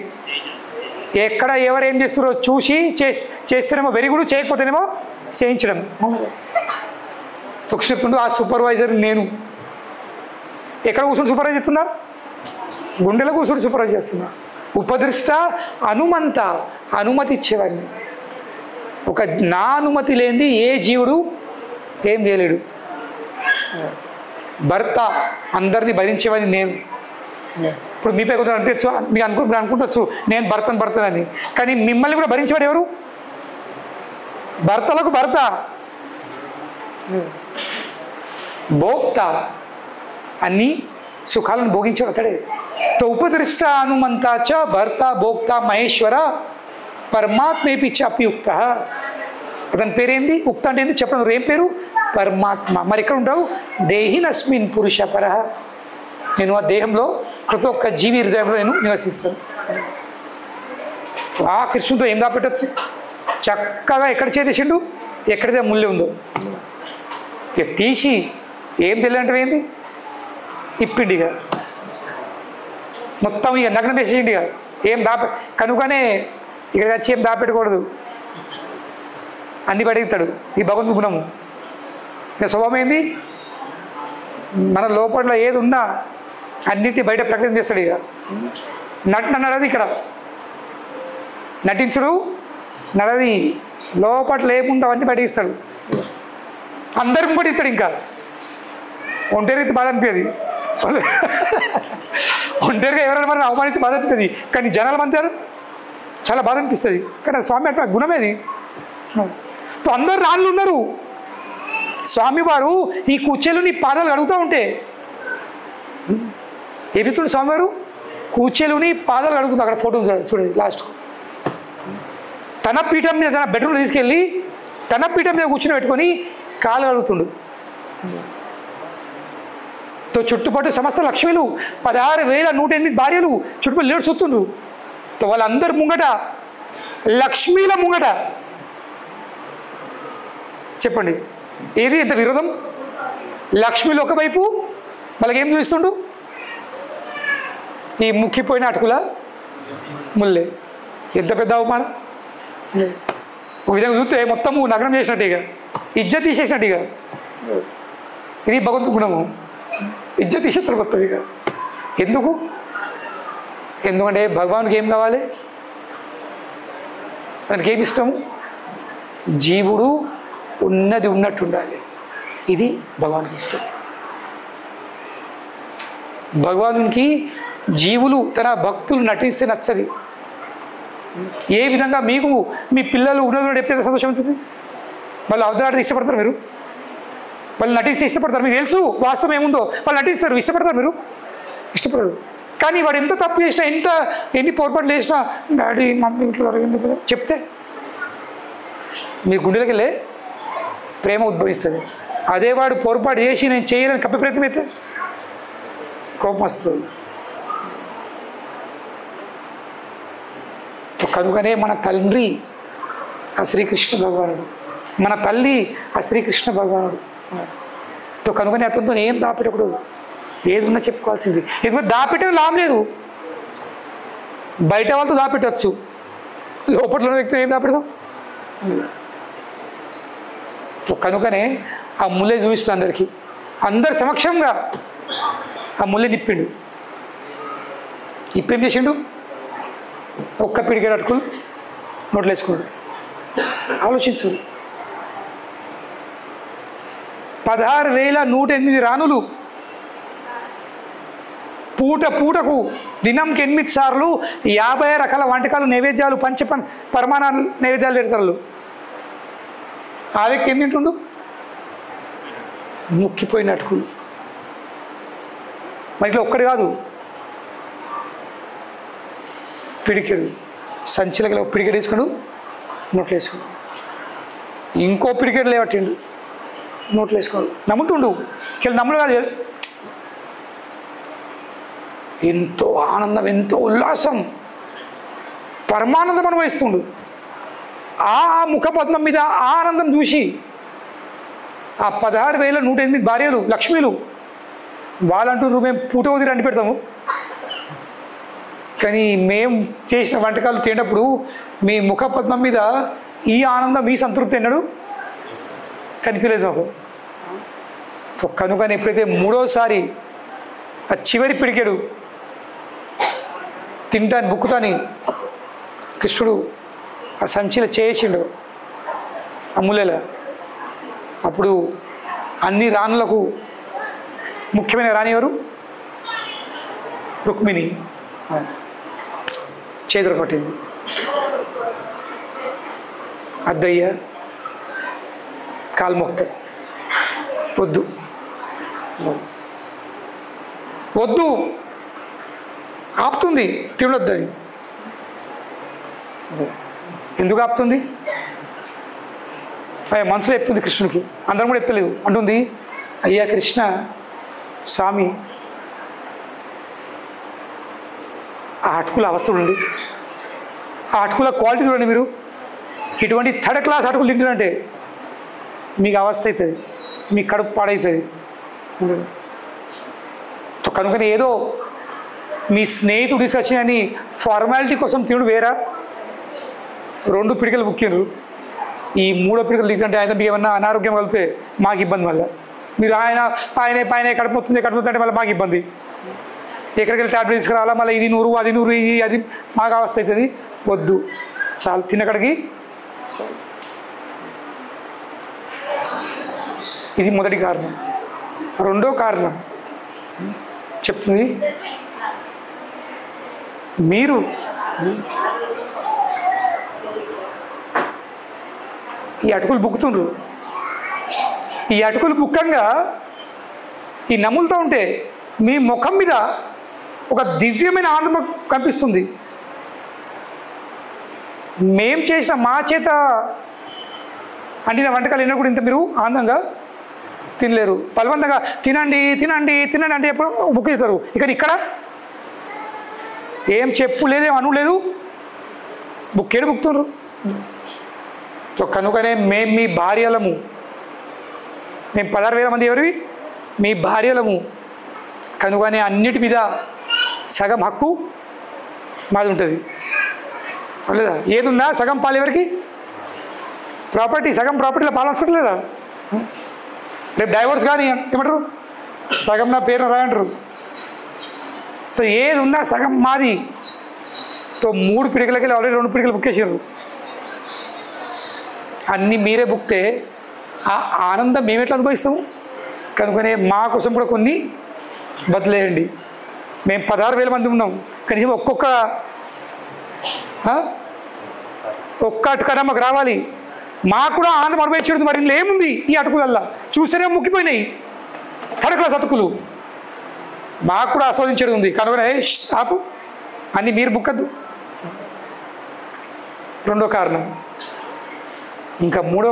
ఎక్కడ ఎవరు ఏం చేస్తారో చూసి చేస్తేనేమో వెరీ గుడ్, చేయకపోతేనేమో చేయించడం. చెప్తుండు ఆ సూపర్వైజర్ నేను. ఎక్కడ కూర్చొని సూపర్వైజ్ చేస్తున్నా? గుండెలో కూర్చొని సూపర్వైజ్ చేస్తున్నా. ఉపదృష్ట అనుమంత, అనుమతి ఇచ్చేవాడిని. ఒక నా అనుమతి లేనిది ఏ జీవుడు ఏం చేయలేడు. భర్త, అందరినీ భరించేవాడిని నేను. ఇప్పుడు మీపై కొంచెం అనిపించచ్చు, మీకు అనుకుంటచ్చు నేను భర్తనని, కానీ మిమ్మల్ని కూడా భరించేవాడు ఎవరు? భర్తలకు భర్త. భోక్త, అన్ని సుఖాలను భోగించేవాడు అతడే. తో ఉపదృష్ట హనుమంతా చ భర్త భోక్త మహేశ్వర పరమాత్మేపి చ అప్యుక్త. అతని పేరేంది? ఉక్త అంటే ఏంది చెప్పడం? ఏం పేరు? పరమాత్మ. మరి ఎక్కడ ఉంటావు? దేహినస్మిన్ పురుషపర. నేను ఆ దేహంలో ప్రతి ఒక్క జీవి హృదయంలో నేను నివసిస్తాను. ఆ కృష్ణుతో ఏం దాపెట్టచ్చు? చక్కగా ఎక్కడ చేసేసిండు, ఎక్కడైతే ముళ్ళు ఉందో ఇక తీసి ఏం తెలియంటే ఏంది ఇప్పిండిగా మొత్తం ఇక నగ్నం వేసేసిండి. ఇక ఏం కనుకనే ఇక్కడ వచ్చి ఏం దాపెట్టకూడదు, అన్ని పడేస్తాడు. ఈ భగవంతుడి గుణము. ఇక స్వభావం ఏంది? మన లోపల ఏది ఉన్నా అన్నింటినీ బయట ప్రకటన చేస్తాడు. ఇక నటన నడది, ఇక్కడ నటించుడు నడది, లోపల ఏముందో అవన్నీ బయటకి ఇస్తాడు. అందరికి కూడా ఇస్తాడు. ఇంకా ఒంటరికి బాధ అనిపించేది, ఒంటరిగా ఎవరైనా మరి అవమానించి బాధ అనిపిస్తుంది, కానీ జనాలు మంతారు చాలా బాధ అనిపిస్తుంది. కానీ స్వామి అట్లా గుణమేది. అందరు రాళ్ళు ఉన్నారు. స్వామివారు ఈ కుచేలు నీ పాదాలు కడుగుతూ ఉంటే ఏమిత్తుడు స్వామివారు? కూర్చొని పాదాలు కడుగుతుంది. అక్కడ ఫోటో చూడండి లాస్ట్. తన పీఠం మీద తన బెడ్రూమ్లో తీసుకెళ్ళి తన పీఠం మీద కూర్చొని పెట్టుకొని కాలు కడుగుతుండు. చుట్టుపట్టు సమస్త లక్ష్మిలు 16,108 భార్యలు చుట్టుపక్కల లేడు చూస్తుండ్రు. వాళ్ళందరు ముంగట లక్ష్మీల ముంగట చెప్పండి ఏది ఎంత విరోధం? లక్ష్మిలు ఒకవైపు వాళ్ళకేం చూపిస్తుండు? ఈ ముక్కిపోయిన అటుకుల ముల్లే. ఎంత పెద్ద అవమానం! ఒక విధంగా చూస్తే మొత్తము నగ్నం చేసినట్టుగా, ఇజ్జత్ తీసేసినట్టుగా. ఇది భగవంతుడి గుణము. ఇజ్జత్ తీసేస్తారు మొత్తం ఇక. ఎందుకు? ఎందుకంటే భగవాన్కి ఏం కావాలి? దానికి ఏమి ఇష్టము? జీవుడు ఉన్నది ఉన్నట్టు ఉండాలి. ఇది భగవాన్కి ఇష్టం. భగవానునికి జీవులు తన భక్తులు నటిస్తే నచ్చది. ఏ విధంగా మీకు మీ పిల్లలు ఉన్నది ఎప్పుడైతే సంతోషం ఉంటుంది? వాళ్ళు అవతలాడితే ఇష్టపడతారు మీరు? వాళ్ళు నటిస్తే ఇష్టపడతారు? మీకు తెలుసు వాస్తవం ఏముందో. వాళ్ళు నటిస్తారు, ఇష్టపడతారు మీరు? ఇష్టపడరు. కానీ వాడు ఎంత తప్పు చేసినా, ఎన్ని పొరపాట్లు చేసినా డాడీ మమ్మీ ఇంట్లో అడిగింది కదా చెప్తే మీ గుండెలకి వెళ్ళే ప్రేమ ఉద్భవిస్తుంది. అదే వాడు పొరపాటు చేసి నేను చేయాలని కప్పే ప్రయత్నం అయితే కోపం వస్తుంది. కనుకనే మన తండ్రి ఆ శ్రీకృష్ణ భగవానుడు, మన తల్లి ఆ శ్రీకృష్ణ భగవానుడు. కనుకనే అతనితో ఏం దాపెట్టకూడదు. ఏది ఉన్నా చెప్పుకోవాల్సింది. ఎందుకంటే దాపెట్టడం లాభం లేదు. బయట వాళ్ళతో దాపెట్టవచ్చు, లోపల వ్యక్తి ఏం దాపెడతాం? కనుకనే ఆ ముల్లె చూపిస్తుంది అందరికీ, అందరి సమక్షంగా ఆ ముల్లె నిప్పిండు. ఇప్పేం చేసిండు? ఒక్క పిడికెడు అటుకులు నోట్లు వేసుకున్నాడు. ఆలోచించు. 16,108 రాణులు పూటకు దినంకి 8 సార్లు 50 రకాల వంటకాలు నైవేద్యాలు పరమాణ నైవేద్యాలు పెడతారు. ఆ వ్యక్తి ఏం తింటుండు? ముక్కిపోయిన అటుకులు. మరి ఇట్లా ఒక్కటి కాదు, పిడికెడు సంచిలకి పిడికెడు వేసుకుడు, నోట్లు వేసుకుడు. ఇంకో పిడికెడు లేవట్టిండు, నోట్లు వేసుకోడు. నమ్ముతుండు. నమ్ముడు కాదు, ఎంతో ఆనందం, ఎంతో ఉల్లాసం, పరమానందం అనుభవిస్తుండు. ఆ ముఖపద్మం మీద ఆ ఆనందం చూసి ఆ 16,108 భార్యలు లక్ష్మీలు వాళ్ళంటూ మేము పూట వదిలి అంటి పెడతాము. కానీ మేము చేసిన వంటకాలు తినేటప్పుడు మీ ముఖపద్మం మీద ఈ ఆనందం, ఈ సంతృప్తి ఎన్నడు కనిపించలేదు మాకు. కనుకని ఎప్పుడైతే మూడోసారి ఆ చివరి పిడికెడు తింటాను బుక్కుతాని కృష్ణుడు ఆ సంచిలో చేసిండు ఆ ముల్లెల. అప్పుడు అన్ని రాణులకు ముఖ్యమైన రాణి ఎవరు? రుక్మిణి. చేతులు పట్టింది. అద్దయ్య కాలు మొక్తాడు, వద్దు వద్దు ఆపుతుంది, తినొద్దని. ఎందుకు ఆపుతుంది? మనసులో చెప్తుంది కృష్ణుడికి, అందరం కూడా ఎత్తలేదు. అంటుంది, అయ్యా కృష్ణ స్వామి, ఆ అటుకుల అవస్థ ఉండి, ఆ అటుకుల క్వాలిటీ చూడండి మీరు. ఇటువంటి 3rd క్లాస్ అటుకులు తింటారంటే మీకు అవస్థ అవుతుంది, మీ కడుపు పాడవుతుంది. కనుకనే ఏదో మీ స్నేహితుడు తీసుకొచ్చినని ఫార్మాలిటీ కోసం తినుడు వేరా. 2 పిడికలు ముఖ్యం. ఈ 3వ పిడికలు తీసుకుంటే ఆయన మీకు ఏమన్నా అనారోగ్యం కలిగితే మాకు ఇబ్బంది. వల్ల మీరు పైన కడుపుతుంది అంటే మళ్ళీ మాకు ఇబ్బంది. ఎక్కడికి వెళ్ళి ట్యాబ్లెట్ తీసుకురావాలా, మళ్ళీ ఇది 100 అది 100 ఇది అది మాకు అవస్థ అవుతుంది. వద్దు, చాలు తిన్నక్కడికి చాలు. ఇది మొదటి కారణం. రెండో కారణం చెప్తుంది, మీరు ఈ అటుకులు బుక్కుతుండ్రు. ఈ అటుకులు బుక్కంగా ఈ నమ్ములుతూ ఉంటే మీ ముఖం మీద ఒక దివ్యమైన ఆనందం కనిపిస్తుంది. మేం చేసిన మా చేత అండిన వంటకాలు ఎన్నో కూడా ఇంత మీరు ఆనందంగా తినలేరు. బలవంతంగా తినండి తినండి తినండి అంటే ఎప్పుడు బుక్ చేస్తారు. ఇక్కడ ఏం చెప్పు లేదు, ఏం అను లేదు, బుక్కేడు బుక్తున్నారు. సో కనుకనే మేము మీ భార్యలము, మేము 16,000 మంది ఎవరివి మీ భార్యలము. కనుకనే అన్నిటి మీద సగం హక్కు మాది ఉంటుంది లేదా? ఏదున్నా సగం పాలు ఎవరికి? ప్రాపర్టీ, సగం ప్రాపర్టీలో పాలించుకోవట్లేదా? రేపు డైవర్స్ కానీ ఏమంటారు, సగం నా పేరున రాయంటారు. తో ఏది ఉన్నా సగం మాది. తో 3 పిడికలకి ఆల్రెడీ 2 పిడికలు బుక్ చేసారు. అన్నీ మీరే బుక్తే ఆ ఆనందం మేము ఎట్లా అనుభవిస్తాము? కనుకనే మా కోసం కూడా కొన్ని వదిలేయండి. మేము 16,000 మంది ఉన్నాం, కనీసం ఒక్క అటుకన్నా మాకు రావాలి. మాకు కూడా ఆనందం అనుభవించడం. మరి ఇందులో ఏముంది? ఈ అటుకులల్లా చూస్తేనే ముక్కిపోయినాయి తడకల సతుకులు. మాకు కూడా ఆస్వాదించేది ఉంది. కనుక ఆపు, అన్నీ మీరు బుక్కద్దు. రెండో కారణం. ఇంకా మూడో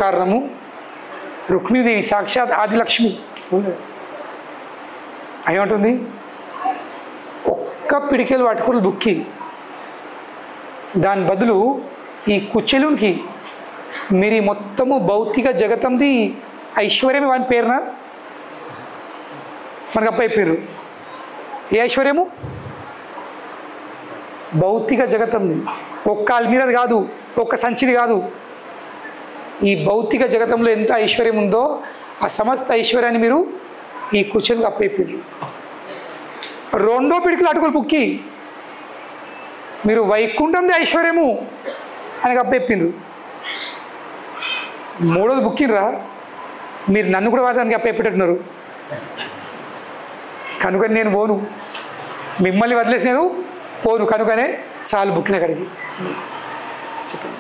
కారణము రుక్మిణీదేవి సాక్షాత్ ఆదిలక్ష్మి ఏమంటుంది? ఒక్క పిడికెలు అటుకులు బుక్కి దాని బదులు ఈ కుచెలునికి మీరు మొత్తము భౌతిక జగతంది ఐశ్వర్యమే వాని పేరున మనకు అప్పయిపోయారు. ఏ ఐశ్వర్యము? భౌతిక జగతంది. ఒక్క అల్మీరది కాదు, ఒక్క సంచిది కాదు. ఈ భౌతిక జగతంలో ఎంత ఐశ్వర్యం ఉందో ఆ సమస్త ఐశ్వర్యాన్ని మీరు ఈ కుచెలుకి అప్పయిపోయారు. రెండో పిడికలు అటుకులు బుక్కి మీరు వైకుంఠంది ఐశ్వర్యము అని అప్పచెప్పిండ్రు. మూడోది బుక్కిండ్రా, మీరు నన్ను కూడా వాడడానికి అప్పచెప్పేటట్టున్నారు. కనుక నేను పోను, మిమ్మల్ని వదిలేసి నేను పోను. కనుకనే చాలు బుక్కిన అక్కడికి చెప్పండి.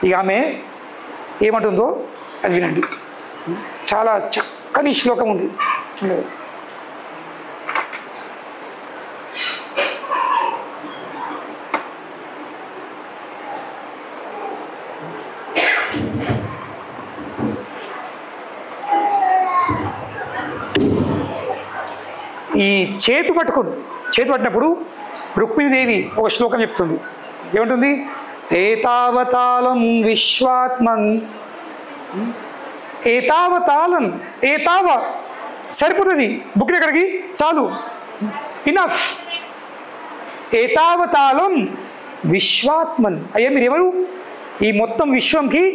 ఇక ఆమె ఏమంటుందో అది వినండి. చాలా చక్కని శ్లోకం ఉంది. ఈ చేతు పట్టినప్పుడు రుక్మిణీదేవి ఒక శ్లోకం చెప్తుంది. ఏమంటుంది? ఏతావతాళం విశ్వాత్మన్, ఏతావతాళం, ఏతావ సరిపోతుంది బుక్ని అక్కడికి చాలు, ఇనఫ్. ఏతావతాళం విశ్వాత్మన్, అయ్యా మీరు ఎవరు? ఈ మొత్తం విశ్వంకి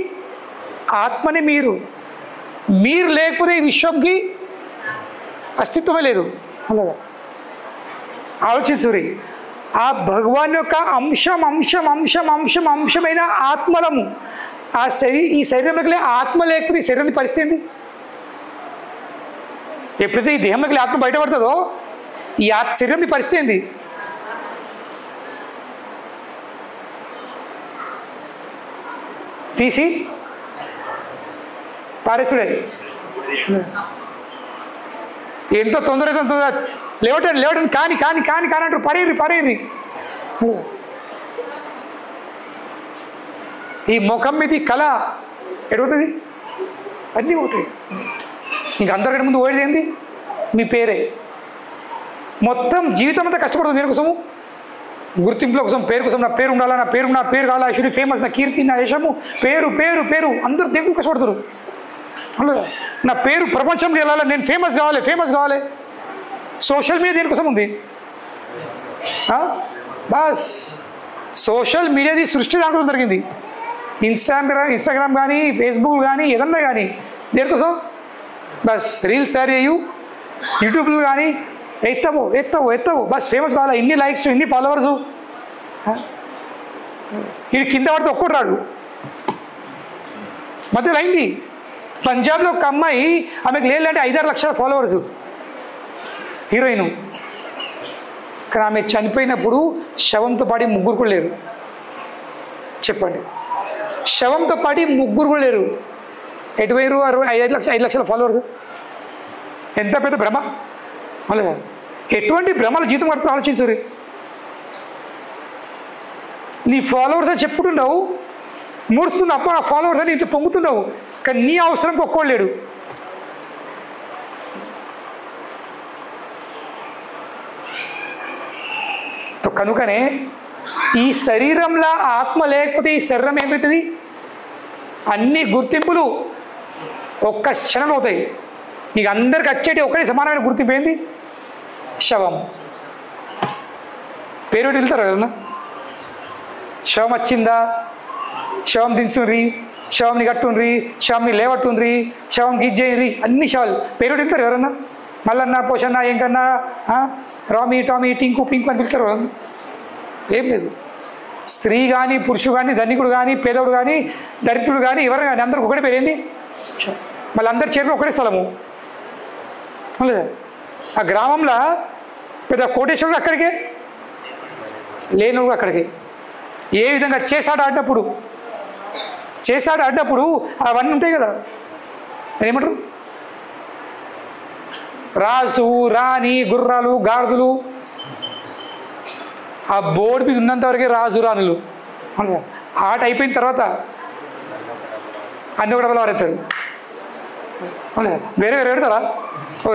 ఆత్మని మీరు. మీరు లేకపోతే ఈ విశ్వంకి అస్తిత్వమే లేదు. అలాగా ఆలోచించురి. ఆ భగవాన్ యొక్క అంశమైన ఆత్మలము. ఈ శరీరంలోకి ఆత్మ లేకపోతే ఈ శరీరాన్ని పరిస్థితి ఏంటి? ఎప్పుడైతే ఈ దేహంలోకి ఆత్మ బయటపడుతుందో ఈ శరీరం పరిస్థితి ఏంది? తీసి పారేసుడే. ఎంతో తొందర లేవటండి కాని అంటారు. పరేరి ఈ ముఖం మీద కళ ఎడుగుతుంది, అన్నీ పోతాయి. ఇంక అందరికంటే ముందు పోయేది ఏంది? మీ పేరే. మొత్తం జీవితం అంతా కష్టపడుతుంది దేనికోసము? గుర్తింపుల కోసం, పేరు కోసం. నా పేరు ఉండాలా, నా పేరు కావాలా, ఐ షుడ్ బి ఫేమస్, నా కీర్తి, నా యశము, పేరు అందరూ దేనికి కష్టపడతారు. నా పేరు ప్రపంచంకి వెళ్ళాలి, నేను ఫేమస్ కావాలి. సోషల్ మీడియా దేనికోసం ఉంది? బస్ సోషల్ మీడియాది సృష్టి దాంట్లో జరిగింది. ఇన్స్టాగ్రామ్ కానీ, ఫేస్బుక్ కానీ, ఏదన్నా కానీ దేనికోసం? బస్ రీల్స్ తయారు చేయు, యూట్యూబ్లో కానీ ఎత్తవు బస్ ఫేమస్ కావాలా, ఇన్ని లైక్స్, ఇన్ని ఫాలోవర్సు. ఇది కింద పడితే ఒక్కడు రాడు. మధ్యలో అయింది పంజాబ్లో ఒక అమ్మాయి, ఆమెకు లేదంటే 5-6 లక్షల ఫాలోవర్స్, హీరోయిన్. కానీ ఆమె చనిపోయినప్పుడు శవంతో పాటి 3 కూడా లేరు. చెప్పండి, శవంతో పాటి 3 కూడా లేరు. ఎటు పోయారు? 5 లక్షల ఫాలోవర్స్. ఎంత పెద్ద భ్రమ మళ్ళీ ఎటువంటి భ్రమలు జీవితం కడుతూ ఆలోచించరు. నీ ఫాలోవర్స్ అని చెప్పుకుంటున్నావు, మూడుస్తున్నావు, అప్పుడు ఆ ఫాలోవర్స్ అని ఇంత పొంగుతున్నావు, కానీ నీ అవసరంకి ఒక్కోడు లేడు. కనుకనే ఈ శరీరంలో ఆత్మ లేకపోతే ఈ శరీరం ఏమవుతుంది? అన్ని గుర్తింపులు ఒక్క క్షణం అవుతాయి. ఇక అందరికి వచ్చేటి ఒకటి సమానమైన గుర్తింపు ఏంది? శవం. పేరు వెళ్తారు కదన్నా, శవం వచ్చిందా, శవం దించుండ్రి, శవంని కట్టుండ్రి, శవంని లేవట్టుండ్రి, శవం గిజ్జేయండ్రి, అన్ని శవాలు పేరు వెళ్తారు ఎవరన్నా. మల్లన్న, పోషన్న, ఏంకన్నా, రామీ, టామీ, టింకు, పింకు అని పిలుస్తారు ఎవరన్నా. ఏం లేదు. స్త్రీ కానీ పురుషుడు కానీ ధనికుడు కానీ పేదవుడు కానీ దరిద్రుడు కానీ ఎవరు కానీ అందరికి ఒకటే పేరు ఏంది? మళ్ళీ అందరి చేరులో ఒకటే స్థలము లేదా? ఆ గ్రామంలో పెద్ద కోటేశ్వరుడు అక్కడికే, లేనుడు అక్కడికి. ఏ విధంగా చేసాడు ఆడినప్పుడు అవన్నీ ఉంటాయి కదా, ఏమంటారు? రాజు, రాణి, గుర్రాలు, గాడిదలు, ఆ బోర్డు మీద ఉన్నంత వరకే రాజు రాణులు. ఆట అయిపోయిన తర్వాత అన్నీ కూడా వారెత్తారు. వేరే వేరే పెడతారా?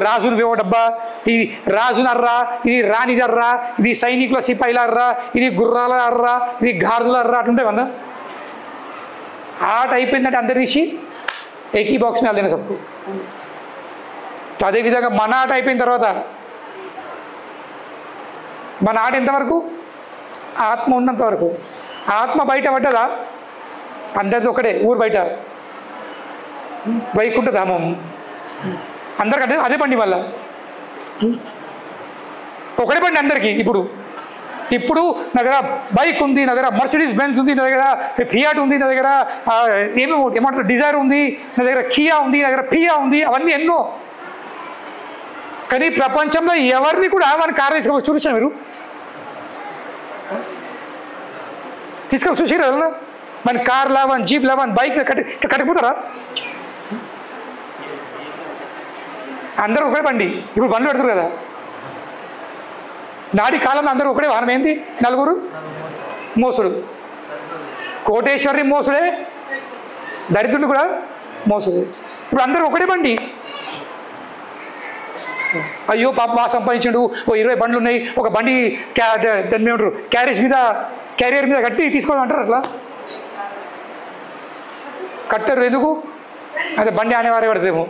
రాజుని ఓ డబ్బా, ఇది రాజుని అర్రా, ఇది రాణిది అర్రా, ఇది సైనికుల సిపాయిల అర్రా, ఇది గుర్రాల అర్రా, ఇది గాడిదల అర్రా, అటుంటే వంద. ఆట అయిపోయిందంటే అందరు తీసి ఏకీ బాక్స్ మీద తిన సప్పు. అదేవిధంగా మన ఆట అయిపోయిన తర్వాత మన ఆట ఎంతవరకు? ఆత్మ ఉన్నంత వరకు. ఆత్మ బయట పడ్డదా అందరిది ఒకటే, ఊరు బయట వైకుంఠ ధామం అందరికి అదే బండి. వల్ల ఒకటే బండి అందరికీ. ఇప్పుడు నా దగ్గర బైక్ ఉంది, నా దగ్గర మర్సిడీస్ బెంజ్ ఉంది, నా దగ్గర ఫియాట్ ఉంది, నా దగ్గర ఏమంటారు డిజైర్ ఉంది, నా దగ్గర కియా ఉంది, నా దగ్గర పియా ఉంది, అవన్నీ ఎన్నో. కానీ ప్రపంచంలో ఎవరిని కూడా మన కారు తీసుకొని చూసాను. మీరు తీసుకొని చూసారు కదా? మన కార్లా, మన జీప్లా, మన బైక్ కట్టుకుపోతారా? అందరూ ఒకటే బండి. ఇప్పుడు బండ్లు పెడతారు కదా. నాటి కాలంలో అందరూ ఒకటే వాహనం ఏంది? నలుగురు మోసుడు. కోటేశ్వరి మోసుడే, దరిద్రుడు కూడా మోసుడే. ఇప్పుడు అందరూ ఒకటే బండి. అయ్యో పాప బాగా సంపాదించాడు, ఓ 20 బండ్లు ఉన్నాయి, ఒక బండి దాన్ని ఏమంటారు క్యారియర్ మీద కట్టి తీసుకోవడం అంటారు. అట్లా కట్టరు. ఎందుకు? అదే బండి అనేవారే పడతామో.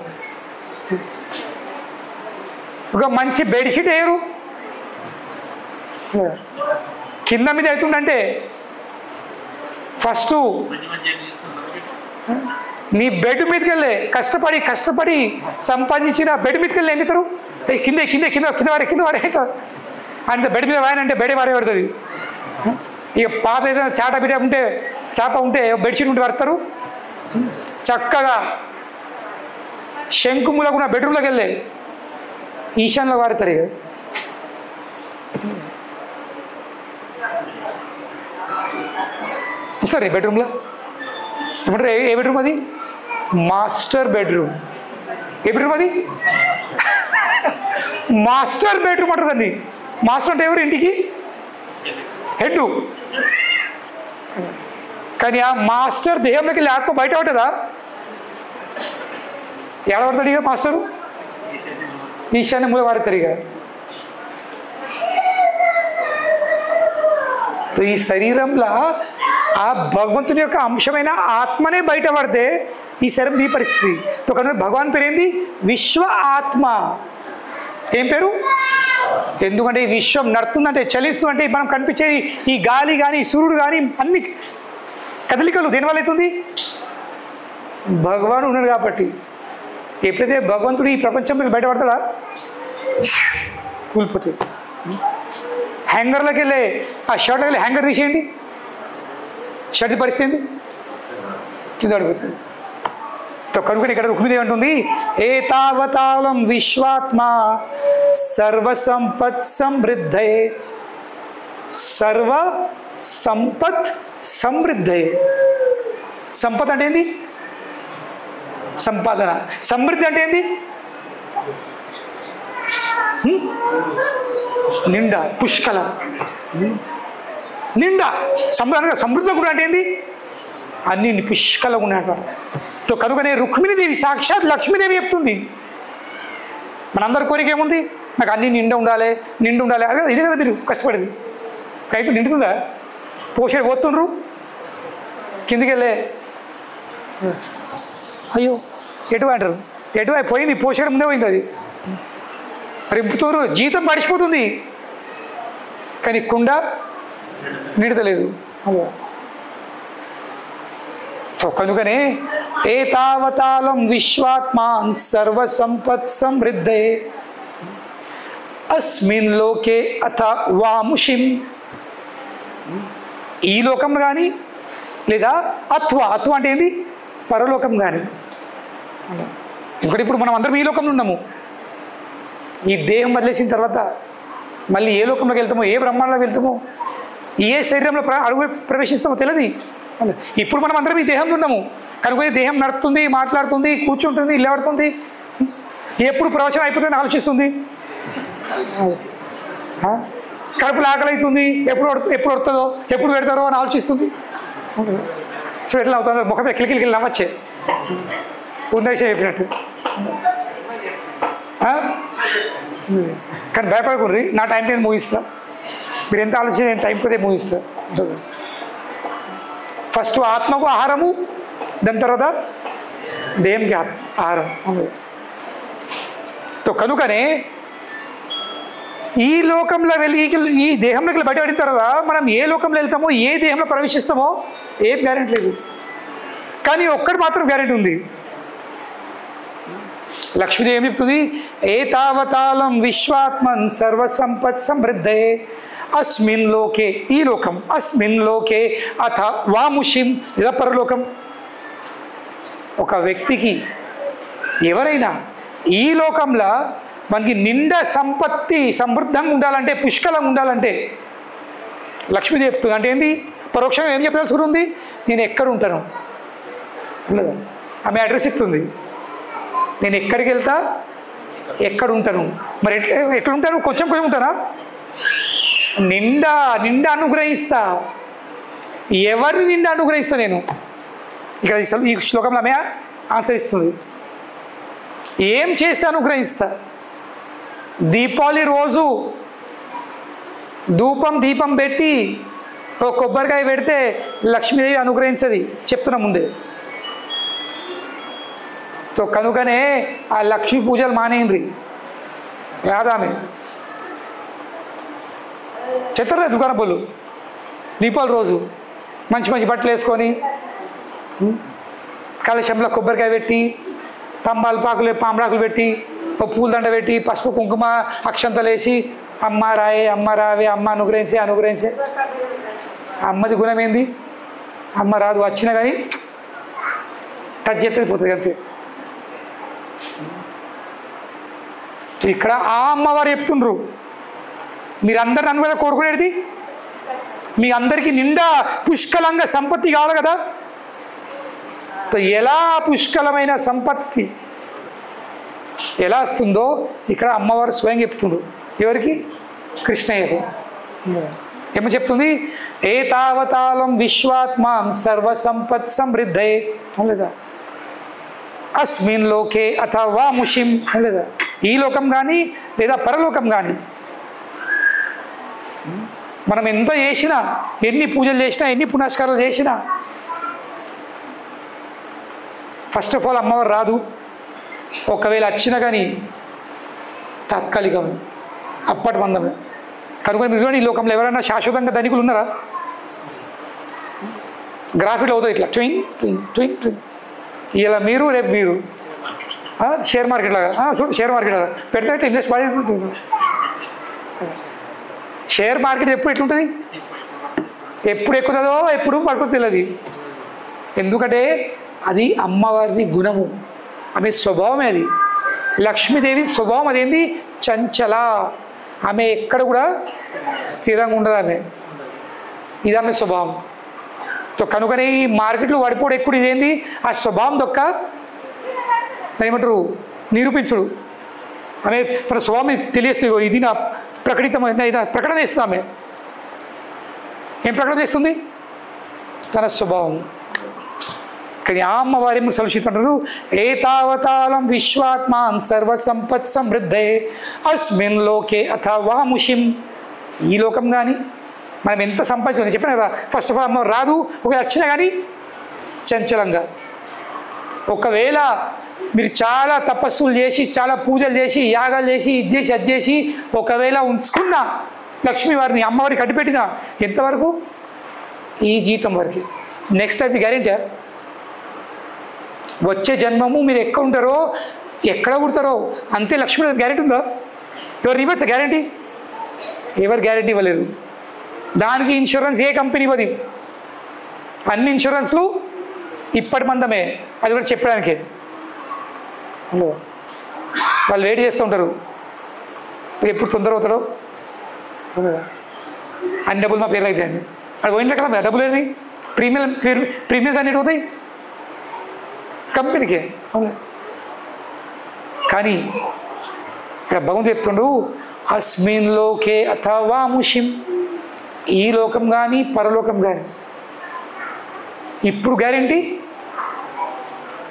ఒక మంచి బెడ్షీట్ వేయరు, కింద మీద అవుతుందంటే ఫస్ట్ నీ బెడ్ మీదకి వెళ్ళే కష్టపడి సంపాదించిన బెడ్ మీదకి వెళ్ళి ఎండుతారు. కింద వారే అవుతారు. అంటే బెడ్ మీద వాయనంటే బెడే వారే పడుతుంది. ఇక పాత ఏదైనా చాప ఉంటే బెడ్షీట్ ఉంటే పడతారు. చక్కగా శంకుమూలకు ఉన్న బెడ్రూమ్లోకి వెళ్ళే ఈశాన్లో వాడతారు. ఇక సరే బెడ్రూమ్లో ఏమంటారు? ఏ బెడ్రూమ్ అది? Master bedroom. ఏ బెడ్రూమ్ అది? మాస్టర్ బెడ్రూమ్ అంటుందండి. మాస్టర్ అంటే ఎవరు? ఇంటికి హెడ్. కానీ ఆ మాస్టర్ దేహంలోకి లేకపోతే బయట పడుతుందా? ఎక్కడ పడతాడు ఇక మాస్టరు? ఈశాన్య మూల వాడతారు. ఇక ఈ శరీరంలో ఆ భగవంతుని యొక్క అంశమైన ఆత్మనే బయటపడితే ఈ శరీరం ఈ పరిస్థితి. కనుక భగవాన్ పేరు ఏంది? విశ్వ ఆత్మ. ఏం పేరు? ఎందుకంటే ఈ విశ్వం నడుతుందంటే, చలిస్తుందంటే, మనం కనిపించేది ఈ గాలి కానీ సూర్యుడు కానీ అన్ని కదలికలు దేనివల్ల అవుతుంది? భగవాన్ ఉన్నాడు కాబట్టి. ఎప్పుడైతే భగవంతుడు ఈ ప్రపంచంలోకి బయటపడతాడా కూలిపోతుంది. హ్యాంగర్లోకి వెళ్ళే ఆ షర్ట్లోకి వెళ్ళి హ్యాంగర్ తీసేయండి, షర్ట్ పరిస్థితి ఏంది? కింద పడిపోతుంది. కనుక ఇక్కడ రుక్మిణి ఏమంటుంది? ఏతావతాళం విశ్వాత్మ సర్వ సంపత్ సమృద్ధయే. సర్వ సంపత్ సమృద్ధయే. సంపత్ అంటే ఏంది? సంపాదన. సమృద్ధి అంటే ఏంది? నిండా పుష్కలం, నిండా సమృద్ధంగా కూడా అంటే ఏంది, అన్ని పుష్కలంగా ఉన్నాడు. కనుకనే రుక్మిణీదేవి సాక్షాత్ లక్ష్మీదేవి చెప్తుంది, మనందరి కోరిక ఏముంది, నాకు అన్ని నిండా ఉండాలి, నిండు ఉండాలి. అదే ఇదే కదా మీరు కష్టపడేది. అయితే నిండుతుందా? పోషణ పోతుండ్రు కిందికి వెళ్ళే, అయ్యో ఎటువై అంటారు, ఎటువై పోయింది, పోషణ ముందే పోయింది. అది రింపుతూరు జీతం పడిచిపోతుంది, కానీ కుండ నిడతలేదు. కనుకనే ఏతావతాళం విశ్వాత్మాన్ సర్వసంపత్ సమృద్ధే అస్మిన్ లోకే అథ వాముషిం. ఈ లోకం కానీ లేదా అత్వ అంటే ఏంది, పరలోకం కానీ. ఇప్పుడు మనం అందరం ఈ లోకంలో ఉన్నాము. ఈ దేహం వదిలేసిన తర్వాత మళ్ళీ ఏ లోకంలోకి వెళ్తామో, ఏ బ్రహ్మాండంలోకి వెళ్తామో, ఏ శరీరంలో అడుగు ప్రవేశిస్తామో తెలియదు. ఇప్పుడు మనం అందరం ఈ దేహంలో ఉన్నాము కనుక ఈ దేహం నడుస్తుంది, మాట్లాడుతుంది, కూర్చుంటుంది, లేవడుతుంది, ఎప్పుడు ప్రవచనం అయిపోతుందని ఆలోచిస్తుంది, కడుపులో ఆకలి అవుతుంది, ఎప్పుడు వస్తుందో, ఎప్పుడు పెడతారో అని ఆలోచిస్తుంది. సో ఎట్లా అవుతుందో ముఖం కిలికిలికి నవ్వచ్చే ఉన్న విషయం చెప్పినట్టు. కానీ భయపడకూడదు, నా టైం నేను ముగిస్తా. మీరు ఎంత ఆలోచన నేను టైం కొద్దే ముగిస్తా. ఫస్ట్ ఆత్మకు ఆహారము, దాని తర్వాత దేహంకి ఆహారం. కనుకనే ఈ లోకంలో వెళ్ళి ఈ దేహంలోకి బయటపడిన తర్వాత మనం ఏ లోకంలో వెళ్తామో, ఏ దేహంలో ప్రవేశిస్తామో ఏం గ్యారెంటీ లేదు. కానీ ఒక్కటి మాత్రం గ్యారెంటీ ఉంది. లక్ష్మీదేవి ఏం చెప్తుంది, ఏతావతాళం విశ్వాత్మన్ సర్వసంపత్ సమృద్ధే అస్మిన్ లోకే, ఈ లోకం, అస్మిన్ లోకే అథ వాముషిం లేదా పరలోకం. ఒక వ్యక్తికి ఎవరైనా ఈ లోకంలో మనకి నిండా సంపత్తి సమృద్ధంగా ఉండాలంటే, పుష్కలంగా ఉండాలంటే లక్ష్మీదేవి చెప్తుంది. అంటే ఏంది, పరోక్షంగా ఏం చెప్పాల్సి ఉంది, నేను ఎక్కడ ఉంటాను లేదా ఆమె అడ్రస్ ఇస్తుంది. నేను ఎక్కడికి వెళ్తా, ఎక్కడ ఉంటాను, మరి ఎట్లా ఉంటాను, కొంచెం ఉంటానా, నిండా అనుగ్రహిస్తా. ఎవరిని నిండా అనుగ్రహిస్తా నేను. ఇక్కడ ఈ శ్లోకంలో ఆమె ఆన్సర్ ఇస్తుంది, ఏం చేస్తే అనుగ్రహిస్తా. దీపావళి రోజు దీపం పెట్టి ఓ కొబ్బరికాయ పెడితే లక్ష్మీదేవి అనుగ్రహించది, చెప్తున్నా ముందే. సో కనుకనే ఆ లక్ష్మీ పూజలు మానేయండి. రాదామె చెత్తలే దుకాణ బోళ్ళు దీపావళి రోజు మంచి మంచి బట్టలు వేసుకొని కలశంలో కొబ్బరికాయ పెట్టి, తంబాలపాకులు పాంబడాకులు పెట్టి, పూలదండ పెట్టి, పసుపు కుంకుమ అక్షంతలు వేసి, అమ్మ రాయే, అమ్మ రావే, అమ్మ అనుగ్రహించే. అమ్మది గుణం ఏంది, అమ్మ రాదు, వచ్చినా కానీ టచ్ చేస్తే పోతుంది అంతే. ఇక్కడ ఆ అమ్మవారు చెప్తుండ్రు, మీరందరు నన్ను కదా కోరుకునేది, మీ అందరికీ నిండా పుష్కలంగా సంపత్తి కావాలి కదా. ఎలా పుష్కలమైన సంపత్తి ఎలా వస్తుందో ఇక్కడ అమ్మవారు స్వయం చెప్తుండ్రు. ఎవరికి, కృష్ణయ్యకు. ఏమో చెప్తుంది, ఏతావతాళం విశ్వాత్మాం సర్వసంపత్ సమృద్ధే లేదా అస్మిన్ లోకే అథ వాముషిం లేదా ఈ లోకం కానీ లేదా పరలోకం కానీ. మనం ఎంత చేసినా, ఎన్ని పూజలు చేసినా, ఎన్ని పునస్కారాలు చేసినా ఫస్ట్ ఆఫ్ ఆల్ అమ్మవారు రాదు. ఒకవేళ వచ్చినా కానీ తాత్కాలికమే, అప్పటి మందమే. కనుక మీరు ఈ లోకంలో ఎవరైనా శాశ్వతంగా ధనికులు ఉన్నారా? గ్రాఫిక్లో అవుతుంది ఇట్లా ట్వింగ్ ట్వింగ్ ట్వింగ్ ట్వింగ్. ఇలా మీరు రేపు మీరు షేర్ మార్కెట్ లాగా చూడు, షేర్ మార్కెట్ లాగా పెడితే ఇన్వెస్ట్ బాగా షేర్ మార్కెట్ ఎప్పుడు ఎట్లుంటుంది, ఎప్పుడు ఎక్కుతుందో ఎప్పుడు పడుతుందో తెలియదు. ఎందుకంటే అది అమ్మవారిది గుణము, ఆమె స్వభావమే. అది లక్ష్మీదేవి స్వభావం అదేంది, చంచల. ఆమె ఎక్కడ కూడా స్థిరంగా ఉండదు, ఆమె ఇది ఆమె స్వభావం. సో కనుకనే ఈ మార్కెట్లో పడిపోవడం ఎక్కువ ఇదేంది, ఆ స్వభావం దొక్క ఏమంటారు నిరూపించుడు. ఆమె తన స్వామి తెలియస్తుంది, ఇది నా ప్రకటన చేస్తుంది. ఆమె ఏం ప్రకటన చేస్తుంది? తన స్వభావం. కానీ ఆ అమ్మవారి సలుషితంటారు, ఏతావతాళం విశ్వాత్మాన్ సర్వసంపత్ సమృద్ధే అస్మిన్ లోకే అథవా ముషిం. ఈ లోకం కానీ మనం ఎంత సంపాదించుకొని చెప్పిన కదా, ఫస్ట్ ఆఫ్ ఆల్ అమ్మ రాదు, ఒకవేళ వచ్చినా కానీ చంచలంగా. ఒకవేళ మీరు చాలా తపస్సులు చేసి, చాలా పూజలు చేసి, యాగాలు చేసి, ఇది చేసి అది చేసి ఒకవేళ ఉంచుకున్న లక్ష్మీవారిని అమ్మవారికి కట్టిపెట్టిన ఎంతవరకు? ఈ జీతం వరకు. నెక్స్ట్ అది గ్యారెంటీ. వచ్చే జన్మము మీరు ఎక్కడ ఉంటారో, ఎక్కడ పుడతారో అంతే. లక్ష్మీ గ్యారెంటీ ఉందా? ఎవరు ఇవ్వచ్చు గ్యారెంటీ? ఎవరు గ్యారెంటీ ఇవ్వలేదు. దానికి ఇన్సూరెన్స్ ఏ కంపెనీ ఇవ్వదు. అన్ని ఇన్సూరెన్స్లు ఇప్పటి మందమే. అది కూడా చెప్పడానికి వాళ్ళు వెయిట్ చేస్తూ ఉంటారు, మీరు ఎప్పుడు తొందర అవుతాడో. అన్ని డబ్బులు మా పేర్లు అయితే అండి, అది పోయిన కదా డబ్బులు ఏమి ప్రీమియమ్స్ అన్నిటి పోతాయి కంపెనీకే. అవును. కానీ ఇక్కడ భగవంతుడు చెప్తుండు, అస్మిన్ లోకే అథవా ముషిం. ఈ లోకం కానీ పరలోకం కానీ. ఇప్పుడు గ్యారెంటీ,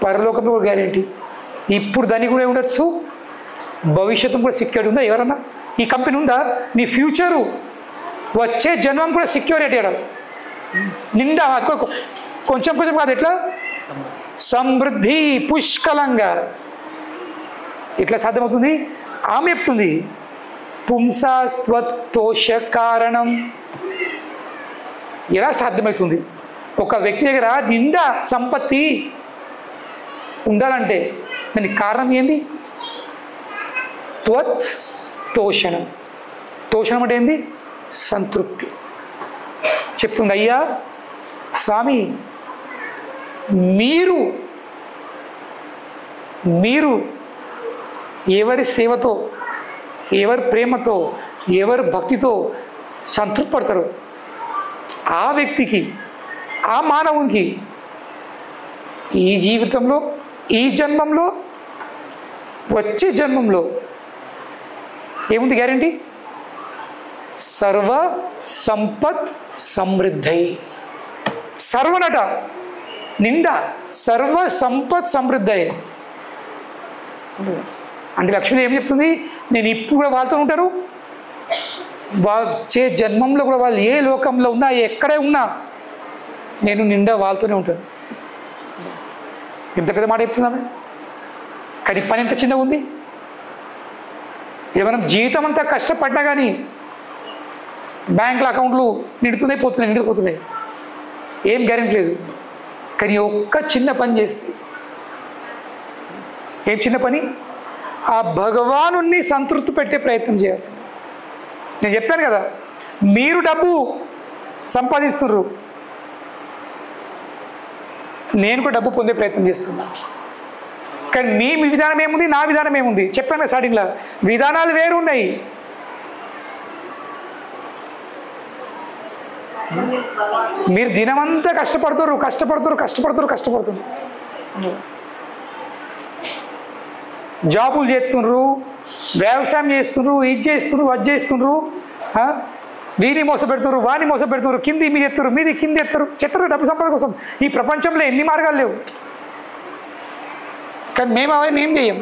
పరలోకంలో కూడా గ్యారెంటీ. ఇప్పుడు దాన్ని కూడా ఉండొచ్చు, భవిష్యత్తు కూడా సెక్యూరిటీ ఉందా? ఎవరన్నా ఈ కంపెనీ ఉందా? నీ ఫ్యూచరు వచ్చే జన్మం కూడా సెక్యూరిటీ అడ నిండా. కొంచెం కొంచెం కాదు, ఎట్లా సమృద్ధి పుష్కలంగా. ఎట్లా సాధ్యమవుతుంది? ఆమె చెప్తుంది, పుంసాస్త్వతోష కారణం. ఎలా సాధ్యమవుతుంది? ఒక వ్యక్తి దగ్గర నిండా సంపత్తి ఉండాలంటే దానికి కారణం ఏంది? త్వత్ తోషణం. తోషణం అంటే ఏంది? సంతృప్తి. చెప్తుంది, అయ్యా స్వామి, మీరు ఎవరి సేవతో, ఎవరి ప్రేమతో, ఎవరి భక్తితో సంతృప్తి పడతారో ఆ వ్యక్తికి, ఆ మానవునికి ఈ జీవితంలో, ఈ జన్మంలో, వచ్చే జన్మంలో ఏముంది గ్యారెంటీ? సర్వ సంపత్ సమృద్ధి. సర్వనట నిండా సర్వ సంపత్ సమృద్ధి. అంటే లక్ష్మీదేవి ఏం చెప్తుంది? నేను ఇప్పుడు కూడా వాళ్ళతో ఉంటాను, వచ్చే జన్మంలో కూడా వాళ్ళు ఏ లోకంలో ఉన్నా, ఎక్కడే ఉన్నా నేను నిండా వాళ్ళతోనే ఉంటాను. ఎంత పెద్ద మాట చెప్తున్నామే. కానీ పని ఎంత చిన్నగా ఉంది. మనం జీవితం అంతా కష్టపడ్డా కానీ బ్యాంకుల అకౌంట్లు నిండిపోతున్నాయి, ఏం గ్యారెంటీ లేదు. కానీ ఒక్క చిన్న పని చేస్తే, ఏం చిన్న పని? ఆ భగవానుణ్ణి సంతృప్తి పెట్టే ప్రయత్నం చేయాల్సింది. నేను చెప్పాను కదా, మీరు డబ్బు సంపాదిస్తున్నారు, నేను కూడా డబ్బు పొందే ప్రయత్నం చేస్తున్నా. కానీ మీ విధానం ఏముంది, నా విధానం ఏముంది? చెప్పాను కదా స్టార్టింగ్లో, విధానాలు వేరు ఉన్నాయి. మీరు దినమంతా కష్టపడుతున్నారు. జాబులు చేస్తున్నారు, వ్యవసాయం చేస్తున్నారు, ఇది చేస్తున్నారు, అది చేస్తున్నారు, వీని మోసపెడుతున్నారు, వాని మోసపెడుతున్నారు, కింది మీద ఎత్తున్నారు, మీది కింది చెత్తరు డబ్బు సంపద కోసం. ఈ ప్రపంచంలో ఎన్ని మార్గాలు లేవు. కానీ మేము అవన్నీ ఏం చేయం.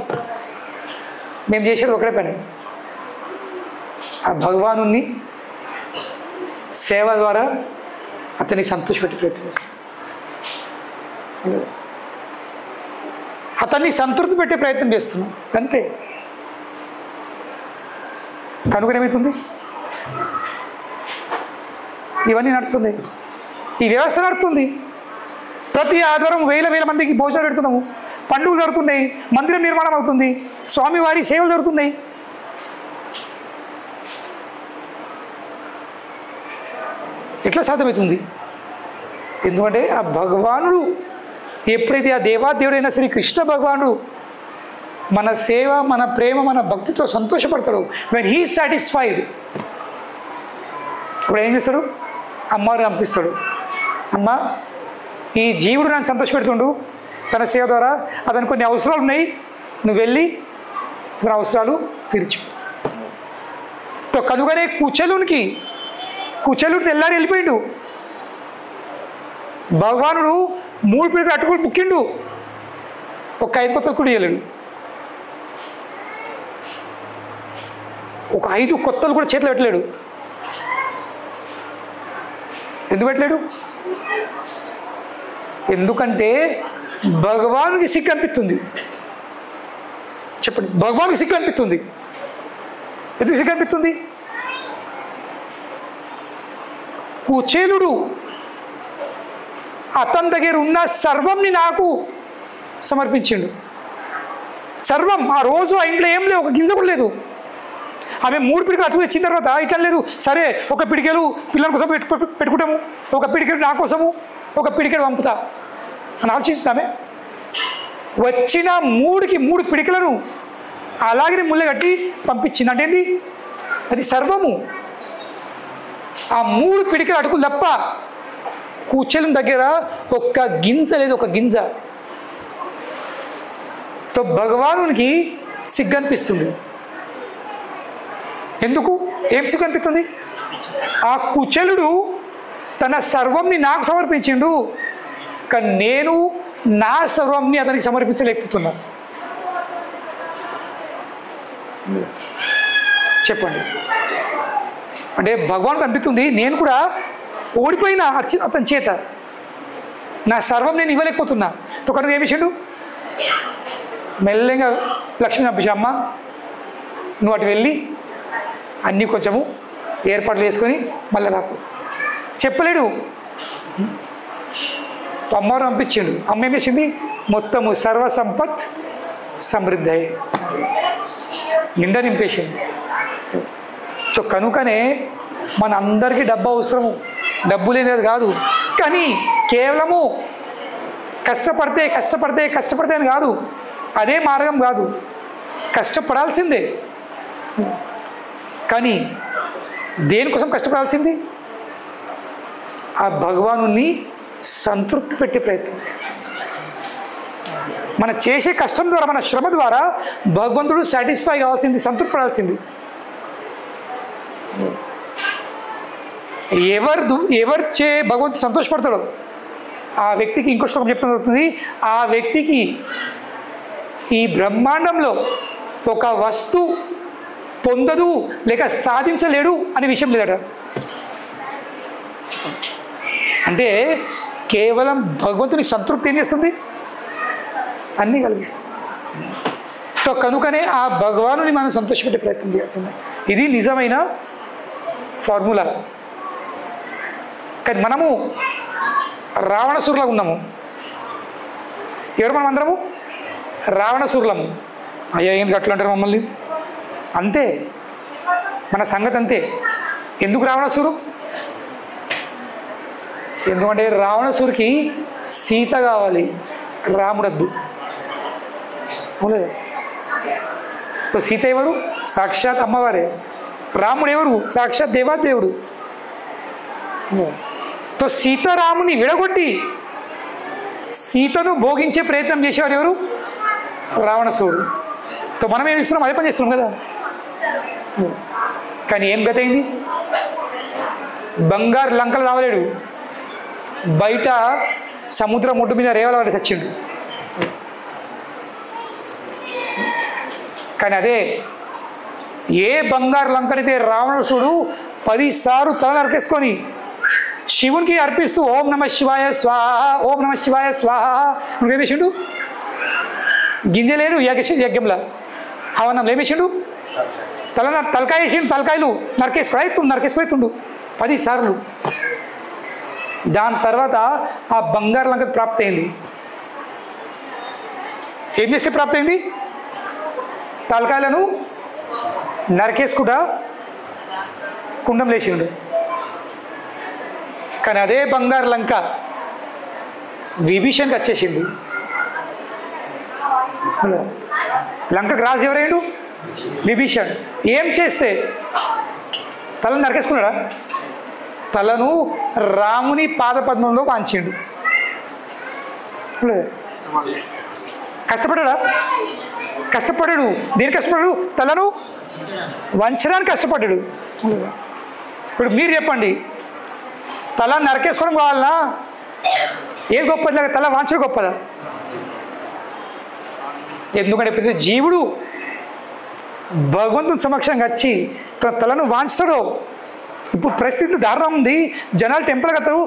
మేము చేసేది ఒకటే పని, ఆ భగవానుని సేవ ద్వారా అతన్ని సంతోషపెట్టి ప్రయత్నం చేస్తాం. అతన్ని సంతృప్తి పెట్టే ప్రయత్నం చేస్తున్నాం అంతే. కనుక ఏమవుతుంది? ఇవన్నీ నడుస్తున్నాయి, ఈ వ్యవస్థ నడుస్తుంది. ప్రతి ఆధారం వేల మందికి భోజనం పెడుతున్నాము, పండుగలు జరుగుతున్నాయి, మందిరం నిర్మాణం అవుతుంది, స్వామివారి సేవలు జరుగుతున్నాయి. ఎట్లా సాధ్యమవుతుంది? ఎందుకంటే ఆ భగవానుడు ఎప్పుడైతే, ఆ దేవాదేవుడైనా శ్రీ కృష్ణ భగవానుడు మన సేవ, మన ప్రేమ, మన భక్తితో సంతోషపడతాడు, వెన్ హీ సాటిస్ఫైడ్, ఇప్పుడు ఏం చేస్తాడు? అమ్మవారిని పంపిస్తాడు. అమ్మ, ఈ జీవుడు నన్ను సంతోషపెడుతుండు తన సేవ ద్వారా, అతనికి కొన్ని అవసరాలు ఉన్నాయి, నువ్వు వెళ్ళి అతని అవసరాలు తీర్చు. కనుకనే కుచలుడు తెల్లారి వెళ్ళిపోయిండు. భగవానుడు 3 పిడికలు అటుకులు బుక్కిండు, ఒక 5 కొత్తలు కూడా ఇవ్వలేడు. ఒక 5 కొత్తలు కూడా చేతిలో పెట్టలేడు. ఎందుకు పెట్టలేడు? ఎందుకంటే భగవానుడికి సిగ్గు అనిపిస్తుంది. చెప్పండి, భగవానుడికి సిగ్గు అనిపిస్తుంది. ఎందుకు సిగ్గు అనిపిస్తుంది? కుచేలుడు అతని దగ్గర ఉన్న సర్వంని నాకు సమర్పించిండు. సర్వం. ఆ రోజు ఆ ఇంట్లో ఏం లేదు, ఒక గింజ కూడా లేదు. ఆమె 3 పిడికలు అటుకు తెచ్చిన తర్వాత ఇట్లా లేదు, సరే ఒక పిడికెలు పిల్లల కోసం పెట్టుకుంటాము, ఒక పిడికెలు నా కోసము, ఒక పిడికెలు పంపుతా అని ఆలోచిస్తామే. వచ్చిన 3 పిడికలను అలాగే ముళ్ళ కట్టి పంపించింది. అంటే ఏంది? అది సర్వము. ఆ 3 పిడికలు అటుకులు తప్ప కుచేలం దగ్గర ఒక్క గింజ లేదు, ఒక గింజ. తో భగవానునికి సిగ్గు అనిపిస్తుంది. ఎందుకు? ఏం సిగ్గు అనిపిస్తుంది? ఆ కుచేలుడు తన సర్వంని నాకు సమర్పించిండు, కానీ నేను నా సర్వంని అతనికి సమర్పించలేకపోతున్నా. చెప్పండి. అంటే భగవాన్ అనిపిస్తుంది నేను కూడా ఓడిపోయినా అతని చేత, నా సర్వం నేను ఇవ్వలేకపోతున్నా. కనుక ఏమి చేయండు? మెల్లగా లక్ష్మి పంపించా, అమ్మ నువ్వు అటు వెళ్ళి అన్నీ కొంచెము ఏర్పాట్లు చేసుకొని మళ్ళీ రాకు. చెప్పలేడు. అమ్మవారు పంపించిండు. అమ్మ ఏం చేసింది? మొత్తము సర్వసంపత్ సమృద్ధి అయ్యి నిండా నింపేసింది. కనుకనే మన అందరికీ డబ్బు అవసరము, డబ్బు లేనిది కాదు. కానీ కేవలము కష్టపడితే అని కాదు, అదే మార్గం కాదు. కష్టపడాల్సిందే. కానీ దేనికోసం కష్టపడాల్సింది? ఆ భగవానుని సంతృప్తి పెట్టే ప్రయత్నం. మన చేసే కష్టం ద్వారా, మన శ్రమ ద్వారా భగవంతుడు సాటిస్ఫై కావాల్సింది, సంతృప్తి పడాల్సింది. ఎవరిచే భగవంతుడు సంతోషపడతాడో ఆ వ్యక్తికి ఇంకో శ్లోకం చెప్పడం జరుగుతుంది. ఆ వ్యక్తికి ఈ బ్రహ్మాండంలో ఒక వస్తువు పొందదు లేక సాధించలేడు అనే విషయం లేదట. అంటే కేవలం భగవంతుని సంతృప్తి ఏం చేస్తుంది? అన్నీ కలిగిస్తుంది. సో కనుకనే ఆ భగవానుని మనం సంతోషపెట్టే ప్రయత్నం చేయాల్సింది. ఇది నిజమైన ఫార్ములా. కానీ మనము రావణసురులాగా ఉన్నాము. ఎవరు మనం అందరము? రావణసురులము. అయ్యా ఏంది అట్లా అంటారు మమ్మల్ని? అంతే మన సంగతి, అంతే. ఎందుకు రావణసురు? ఎందుకంటే రావణసురికి సీత కావాలి, రాముడద్దు. అవునదా? సో సీత ఎవరు? సాక్షాత్ అమ్మవారే. రాముడు ఎవరు? సాక్షాత్ దేవాదేవుడు. తో సీతారాముని విడగొట్టి సీతను భోగించే ప్రయత్నం చేసేవాడు ఎవరు? రావణసురుడు. తో మనం ఏమి ఇస్తున్నాం? అదే పని చేస్తున్నాం కదా. కానీ ఏం గతి అయింది? బంగారు లంకలు రావలేడు, బయట సముద్రం ఒడ్డు మీద రేవల వాడి చచ్చిండు. కానీ అదే ఏ బంగారు లంకనైతే రావణసుడు 10 సార్లు తల నరికేసుకొని శివునికి అర్పిస్తూ ఓం నమ శివాయ స్వాహ, ఓం నమ శివాయ స్వాహ ఏమేసిండు? గింజలేడు యజ్ఞంలో హవనంలో ఏమేసిండు? తలకాయ వేసిండు. తలకాయలు నరికేసుకుని 10 సార్లు. దాని తర్వాత ఆ బంగారు లంక ప్రాప్తి అయింది. ఏం చేస్తే ప్రాప్తి అయింది? తలకాయలను నరికేసుకుంటా కుండం లేచిండు. కానీ అదే బంగారు లంక విభీషణ్కి వచ్చేసింది. లంకకు రాజు ఎవరైండు? విభీషణ్. ఏం చేస్తే? తలను నరికేసుకున్నాడా? తలను రాముని పాదపద్మంలో వాంచిండు. కష్టపడ్డా? కష్టపడాడు. దేని కష్టపడాడు? తలను వంచడానికి కష్టపడ్డాడు. ఇప్పుడు మీరు చెప్పండి, తల నరకేసుకోవడం కావాలన్నా ఏది గొప్పది? తల వాంచడం గొప్పదా? ఎందుకంటే ప్రతి జీవుడు భగవంతుని సమక్షంగా వచ్చి తన తలను వాంచుతాడో. ఇప్పుడు పరిస్థితి దారుణం ఉంది, జనాలు టెంపుల్ కత్తారు.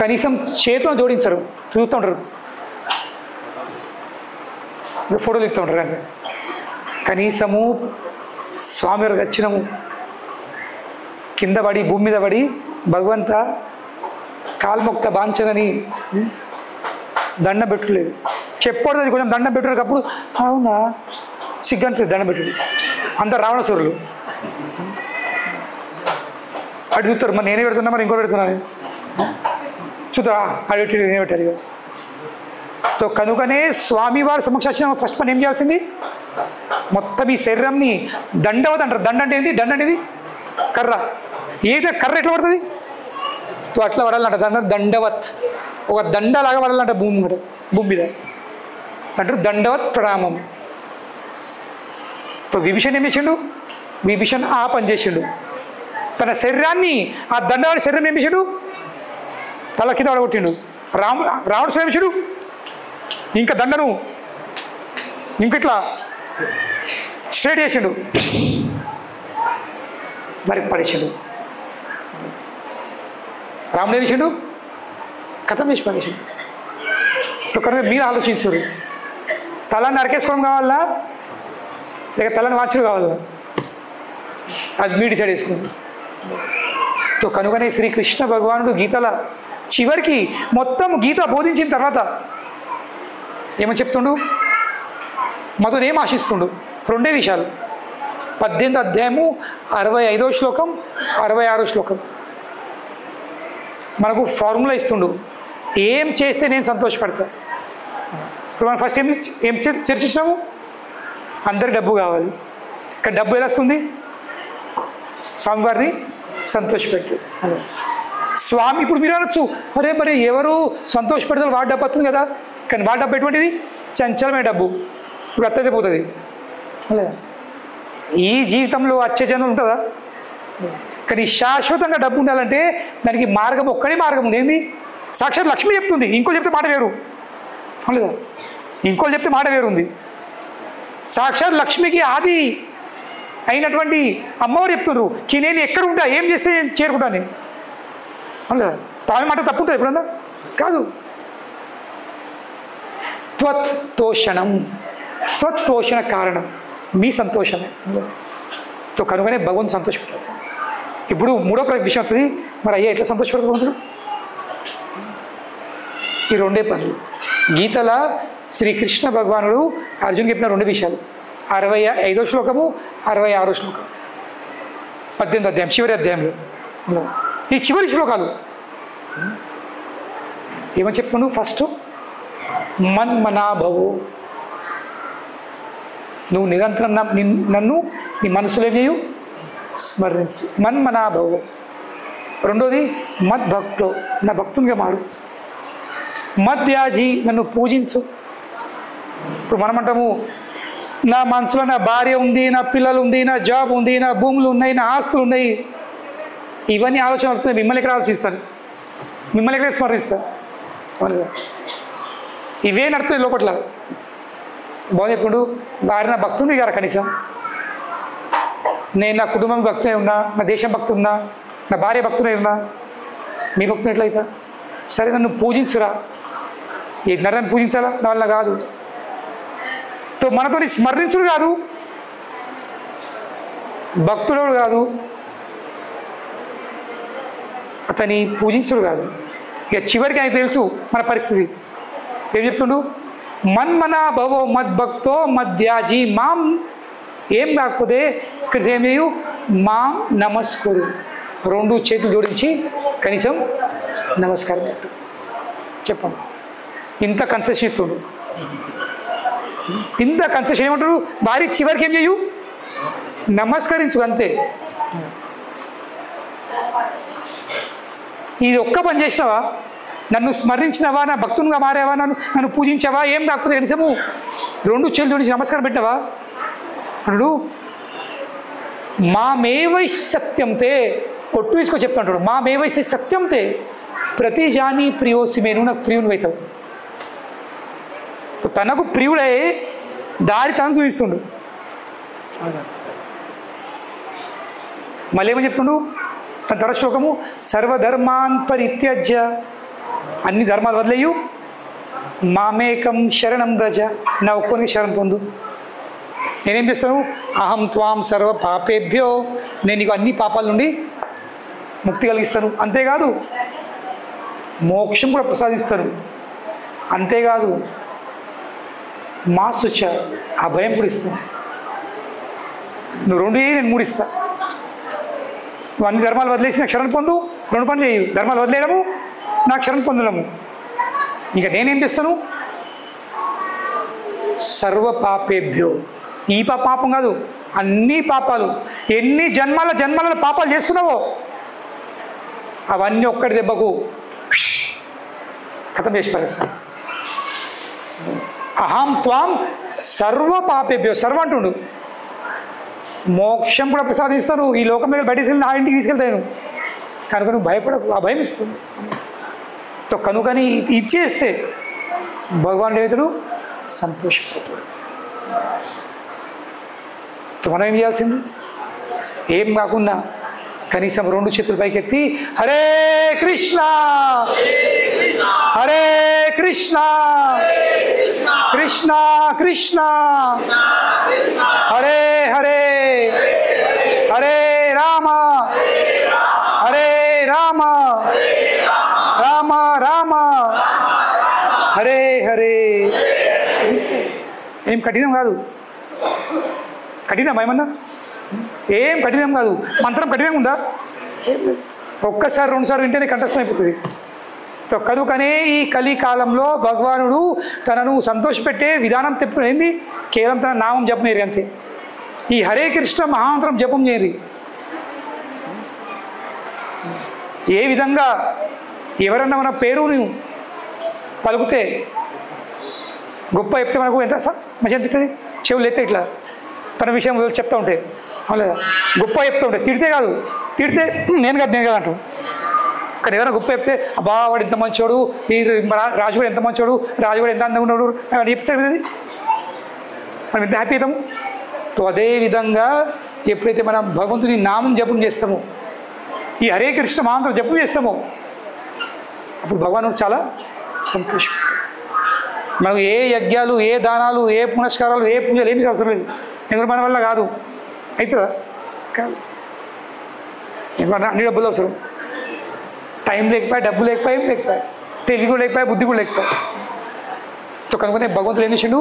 కనీసం చేతులను జోడించరు, చూస్తుంటారు, ఫోటోలు తీస్తూ ఉంటారు. అంతే. కనీసము స్వామివారికి వచ్చినము కింద పడి భూమి మీద పడి భగవంత కాల్మొక్త బాంచనని దండం పెట్టలేదు. చెప్పకూడదు, అది కొంచెం దండం పెట్టారు. అప్పుడు అవునా సిగ్గంటే దండం పెట్టాడు. అంత రావణసురులు అటు చూస్తారు, మరి నేనే పెడుతున్నా, మరి ఇంకో పెడుతున్నాను చూద్దా అటు పెట్టి నేనే పెట్టారు. ఇక సో కనుకనే స్వామివారి సమక్షం ఫస్ట్ పని ఏం చేయాల్సింది? మొత్తం ఈ శరీరంని దండవత్ అంటారు. దండ అంటే ఏంది? దండ అనేది కర్ర. ఏదైతే కర్ర ఎట్లా పడుతుంది? సో అట్లా పడాలంట దండ. దండవత్ ఒక దండలాగా పడాలంట భూమి మీద అంటారు. దండవత్ ప్రణామం. సో విభీషణ్ ఏం చేసిండు? విభీషణ్ ఆ పని చేసిండు. తన శరీరాన్ని ఆ దండవాడి శరీరం ఏం చేసిండు? తల కింద పడగొట్టిండు. రావణుడు ఏం చేసిండు? ఇంకా దండను ఇంకిట్లా స్ట్రేట్ చేసిండు, మరి పడేసిండు. రాముడు ఏం చేసిండు? కథం చేసి పడేసిండు. కనుక మీరు ఆలోచించుడు, తల నరకేసుకోవడం కావాలా లేక తలని వార్చడం కావాలా? అది మీరు డిసైడ్ చేసుకుంది. సో కనుకనే శ్రీకృష్ణ భగవానుడు గీతల చివరికి మొత్తం గీత బోధించిన తర్వాత ఏమని చెప్తుండు? మొదలు ఏం ఆశిస్తుండు? రెండే విషయాలు. 18వ అధ్యాయము 65వ శ్లోకం 66వ శ్లోకం మనకు ఫార్ములా ఇస్తుండు. ఏం చేస్తే నేను సంతోషపడతా. ఇప్పుడు మనం ఫస్ట్ ఏం చర్చించాము? అందరి డబ్బు కావాలి. ఇక్కడ డబ్బు ఎలా వస్తుంది? స్వామివారిని సంతోషపెడుతుంది. స్వామి ఇప్పుడు మీరు అనొచ్చు, అరే మరి ఎవరు సంతోషపెడతారు? వాడి డబ్బు వస్తుంది కదా. కానీ వాడి డబ్బు ఎటువంటిది? చంచలమైన డబ్బు. ఇప్పుడు అత్తదే పోతుంది లేదా? ఈ జీవితంలో వచ్చే జనం ఉంటుందా? కానీ శాశ్వతంగా డబ్బు ఉండాలంటే దానికి మార్గం ఒక్కడే మార్గం ఉంది. ఏంది? సాక్షాత్ లక్ష్మి చెప్తుంది. ఇంకోళ్ళు చెప్తే మాట వేరు లేదా? ఇంకోళ్ళు చెప్తే మాట వేరు ఉంది. సాక్షాత్ లక్ష్మికి ఆది అయినటువంటి అమ్మవారు చెప్తున్నారు, నేను ఎక్కడ ఉంటా, ఏం చేస్తే చేరుకుంటాను నేను లేదా? తామే మాట తప్పు ఉంటుంది ఎప్పుడన్నా? కాదు. త్వత్తోషణం, త్వత్తోషణ కారణం మీ సంతోషమే. తో కనుకనే భగవంతు సంతోషపెట్టాల్సింది. ఇప్పుడు మూడో విషయం వస్తుంది, మరి అయ్యా ఎట్లా సంతోషపడతాడు? ఈ రెండే పనులు. గీతల శ్రీకృష్ణ భగవానుడు అర్జున్ చెప్పిన రెండు విషయాలు. 65వ శ్లోకము 66వ శ్లోకం 18వ అధ్యాయం చివరి అధ్యాయంలో. ఈ చివరి శ్లోకాలు ఏమని చెప్తున్నాడు? ఫస్ట్ మన్మనాభవో, నువ్వు నిరంతరం నన్ను నీ మనసులో ఏమేయు స్మరించు. మన్మనాభవో. రెండోది మద్భక్తో, నా భక్తునిగా మాడు. మద్యాజీ, నన్ను పూజించు. ఇప్పుడు మనం అంటాము, నా మనసులో నా భార్య ఉంది, నా పిల్లలు ఉంది, నా జాబ్ ఉంది, నా భూములు ఉన్నాయి, నా ఆస్తులు ఉన్నాయి. ఇవన్నీ ఆలోచన వస్తున్నాయి. మిమ్మల్ని ఎక్కడ ఆలోచిస్తాను? మిమ్మల్ని ఎక్కడ స్మరిస్తాను? అవునుగా, ఇవే నడుతుంది లోపట్ల. బాగా చెప్పుడు, భార్య నా భక్తుని గారు కనీసం నేను నా కుటుంబం భక్తునే ఉన్నా, నా దేశం భక్తులు ఉన్నా, నా భార్య భక్తునే ఉన్నా, మీ భక్తుని ఎట్లయితా? సరే నన్ను పూజించురా. ఈ నరాన్ని పూజించాలా? నా వల్ల కాదు. తో మనతో స్మరించుడు కాదు, భక్తుడు కాదు, అతని పూజించుడు కాదు. ఇక చివరికి ఆయనకు తెలుసు మన పరిస్థితి. ఏం చెప్తుండు? మన్మనా భవో మద్భక్తో మద్యాజీ మాం. ఏం కాకపోతే ఇక్కడ ఏమేయు మాం నమస్కరు. రెండు చేతులు జోడించి కనీసం నమస్కారం పెట్టు. చెప్పండి, ఇంత కన్సెషన్ ఇస్తుండు. ఇంత కన్సెషన్ ఏమంటాడు? భార్య చివరికి ఏం చేయు? నమస్కరించు, అంతే. ఇది ఒక్క పని చేసినావా నన్ను స్మరించినవా, నా భక్తునిగా మారావా, నన్ను పూజించావా, ఏం కాకపోతే కనీసము 2 చేతులు జోడించి నమస్కారం పెట్టావా అన్నాడు. మామేవై సత్యంతే, ఒట్టు వేసుకో చెప్తాడు. మామేవై సత్యంతే ప్రతిజాని ప్రియోసిమే, నువ్వు నాకు ప్రియుని అవుతావు. తనకు ప్రియుడై దారి తను చూపిస్తుండు. మళ్ళీ ఏమని చెప్తుండు తన తర్వాత శ్లోకము, సర్వధర్మాన్ పరిత్యజ్య, అన్ని ధర్మాలు వదిలేయు, మామేకం శరణం వ్రజ, నా ఒక్కొనికి శరణం పొందు. నేనేం చేస్తాను, అహం త్వాం సర్వ పాపేభ్యో, నేను నీకు అన్ని పాపాల నుండి ముక్తి కలిగిస్తాను. అంతేకాదు మోక్షం కూడా ప్రసాదిస్తాను. అంతేకాదు మా శుచ, ఆ భయం కూడా ఇస్తాను. నువ్వు 2 నేను 3 ఇస్తా. నువ్వు అన్ని ధర్మాలు వదిలేసి నాకు శరణ్ పొందు, 2 పనులు చేయు, ధర్మాలు వదిలేయడము, నాకు శరణ్ పొందడము. ఇక నేనేం చేస్తాను, సర్వ పాపేభ్యో, ఈ పాపం కాదు, అన్ని పాపాలు, ఎన్ని జన్మల పాపాలు చేసుకున్నావో అవన్నీ ఒక్కటి దెబ్బకు ఖతం చేసి పరేస్తాను. అహం త్వాం సర్వ పాపేభ్యో, సర్వ అంటుండు. మోక్షం కూడా ప్రసాదిస్తాను, ఈ లోకం మీద బయట తీసుకెళ్ళి నా ఇంటికి తీసుకెళ్తాను కనుక నువ్వు భయపడకు, ఆ భయం ఇస్తుంది. కనుకని ఇచ్చేస్తే భగవాన్ దేవతడు సంతోషపడతాడు. మనం ఏం చేయాల్సింది, ఏం కాకుండా కనీసం 2 చేతులు పైకెత్తి హరే కృష్ణ హరే కృష్ణ కృష్ణ కృష్ణ హరే హరే హరే రామ హరే రామ రామ రామ హరే హరే. ఏం కఠినం కాదు, కఠినం ఏమన్నా, ఏం కఠినం కాదు. మంత్రం కఠినంగా ఉందా, ఒక్కసారి 2 సార్లు వింటేనే కంఠస్థం అయిపోతుంది. కనుకనే ఈ కలికాలంలో భగవానుడు తనను సంతోషపెట్టే విధానం తెప్పింది, కేవలం తన నామం జపం చేయరు అంతే. ఈ హరే కృష్ణ మహామంత్రం జపం చేయరు. ఏ విధంగా ఎవరన్నా మన పేరుని పలుకుతే గొప్ప చెప్తే మనకు ఎంత మంచి అనిపిస్తుంది, చెవులు ఎత్తే ఇట్లా తన విషయం చెప్తూ ఉంటే, లేదా గొప్ప చెప్తూ ఉంటే, తిడితే కాదు, తిడితే నేను కాదు అంటాం. కానీ ఎవరైనా గొప్ప చెప్తే అబ్బా వాడు ఎంత మంచోడు, ఈ రాజు కూడా ఎంత మంచోడు, రాజు కూడా ఎంత అందంగా ఉన్నాడు అని చెప్తాడు కదా, మనం ఎంత హ్యాపీ అవుతాము. అదేవిధంగా ఎప్పుడైతే మనం భగవంతుని నామం జపం చేస్తామో, ఈ హరే కృష్ణ మహామంత్రం జపం చేస్తామో, అప్పుడు భగవానుడు చాలా సంతోషపడతాడు. మనం ఏ యజ్ఞాలు, ఏ దానాలు, ఏ పునస్కారాలు, ఏ పూజలు ఏమీ అవసరం లేదు. ఎందుకంటే మన వల్ల కాదు, అవుతుందా కాదు. ఎందుకంటే అన్ని డబ్బులు అవసరం, టైం లేకపోయా, డబ్బు లేకపోయా, ఏం లేకపోయా, తెలివి కూడా లేకపోయా, బుద్ధి కూడా లేకపోయా. సో కనుకనే భగవంతుడు ఏం చేసిండు,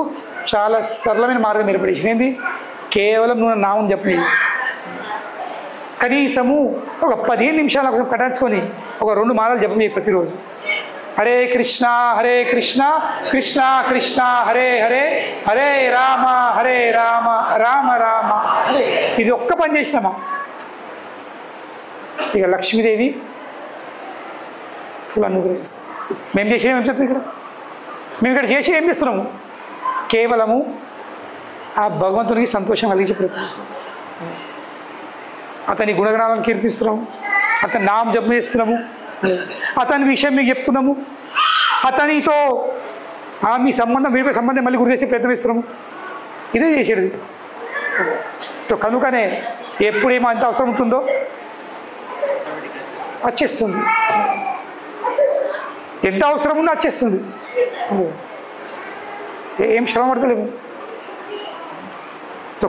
చాలా సరళమైన మార్గం ఏర్పడేసింది. ఏంది, కేవలం నువ్వు నామం చెప్పి కనీసము ఒక 15 నిమిషాల కోసం కటాయించుకొని ఒక 2 మాలలు జపం చేయి ప్రతిరోజు. హరే కృష్ణ కృష్ణ కృష్ణ హరే హరే హరే రామ రామ రామ హరే. ఇది ఒక్క పని చేసినామా ఇక లక్ష్మీదేవి ఫుల్ అనుగ్రహిస్తాం. మేము చేసి ఏం చెప్తాం ఇక్కడ, మేము ఇక్కడ చేసి ఏం చేస్తున్నాము, కేవలము ఆ భగవంతునికి సంతోషం కలిగించి ప్రయత్నిస్తున్నాం. అతని గుణగణాలను కీర్తిస్తున్నాము, అతని నామం జపం చేస్తున్నాము, అతని విషయం మీకు చెప్తున్నాము, అతనితో మీ సంబంధం విడిపోయే సంబంధం మళ్ళీ గురి చేసి ప్రయత్నిస్తున్నాము. ఇదే చేసేది. కనుకనే ఎప్పుడేమో ఎంత అవసరం ఉంటుందో వచ్చేస్తుంది, ఎంత అవసరం ఉందో వచ్చేస్తుంది. ఏం శ్రమ పడతలేము.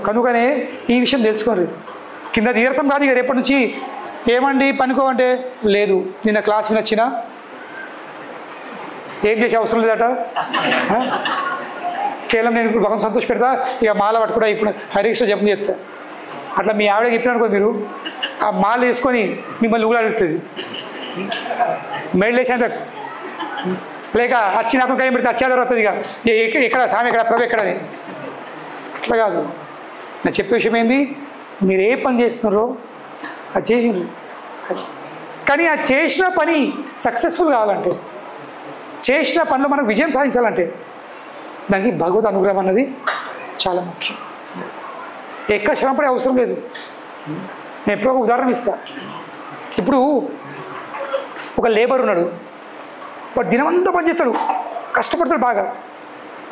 కనుకనే ఈ విషయం తెలుసుకోండి. కింద తీర్థం కాదు ఇక రేపటి నుంచి ఏమండి పనుకోమంటే లేదు, నిన్న క్లాస్ వినొచ్చినా ఏం చేసే అవసరం లేదట, కేవలం నేను ఇప్పుడు భగవంతు సంతోష పెడతా, ఇక మాల పట్టుకుంటా, ఇప్పుడు హరికృష్ణ జపం చేస్తా. అట్లా మీ ఆవిడ చెప్పిననుకో, మీరు ఆ మాల వేసుకొని మిమ్మల్ని ఊళ్ళు అడుగుతుంది, మెడిలేసేంత లేక వచ్చిన అతను కై పెడితే వచ్చే తర్వాత ఇక ఎక్కడ సామి ఎక్కడ ప్రభు ఎక్కడని. అట్లా కాదు. నా చెప్పే విషయం ఏంది, మీరు ఏ పని చేస్తున్నారో అది చేసి, కానీ ఆ చేసిన పని సక్సెస్ఫుల్ కావాలంటే చేసిన పనిలో మనకు విజయం సాధించాలంటే దానికి భగవద్ అనుగ్రహం అన్నది చాలా ముఖ్యం. ఎక్కడ శ్రమపడే అవసరం లేదు. నేను ఎప్పుడో ఒక ఉదాహరణ ఇస్తా. ఇప్పుడు ఒక లేబర్ ఉన్నాడు, వాడు దినమంతా పనిచేస్తాడు, కష్టపడతాడు బాగా.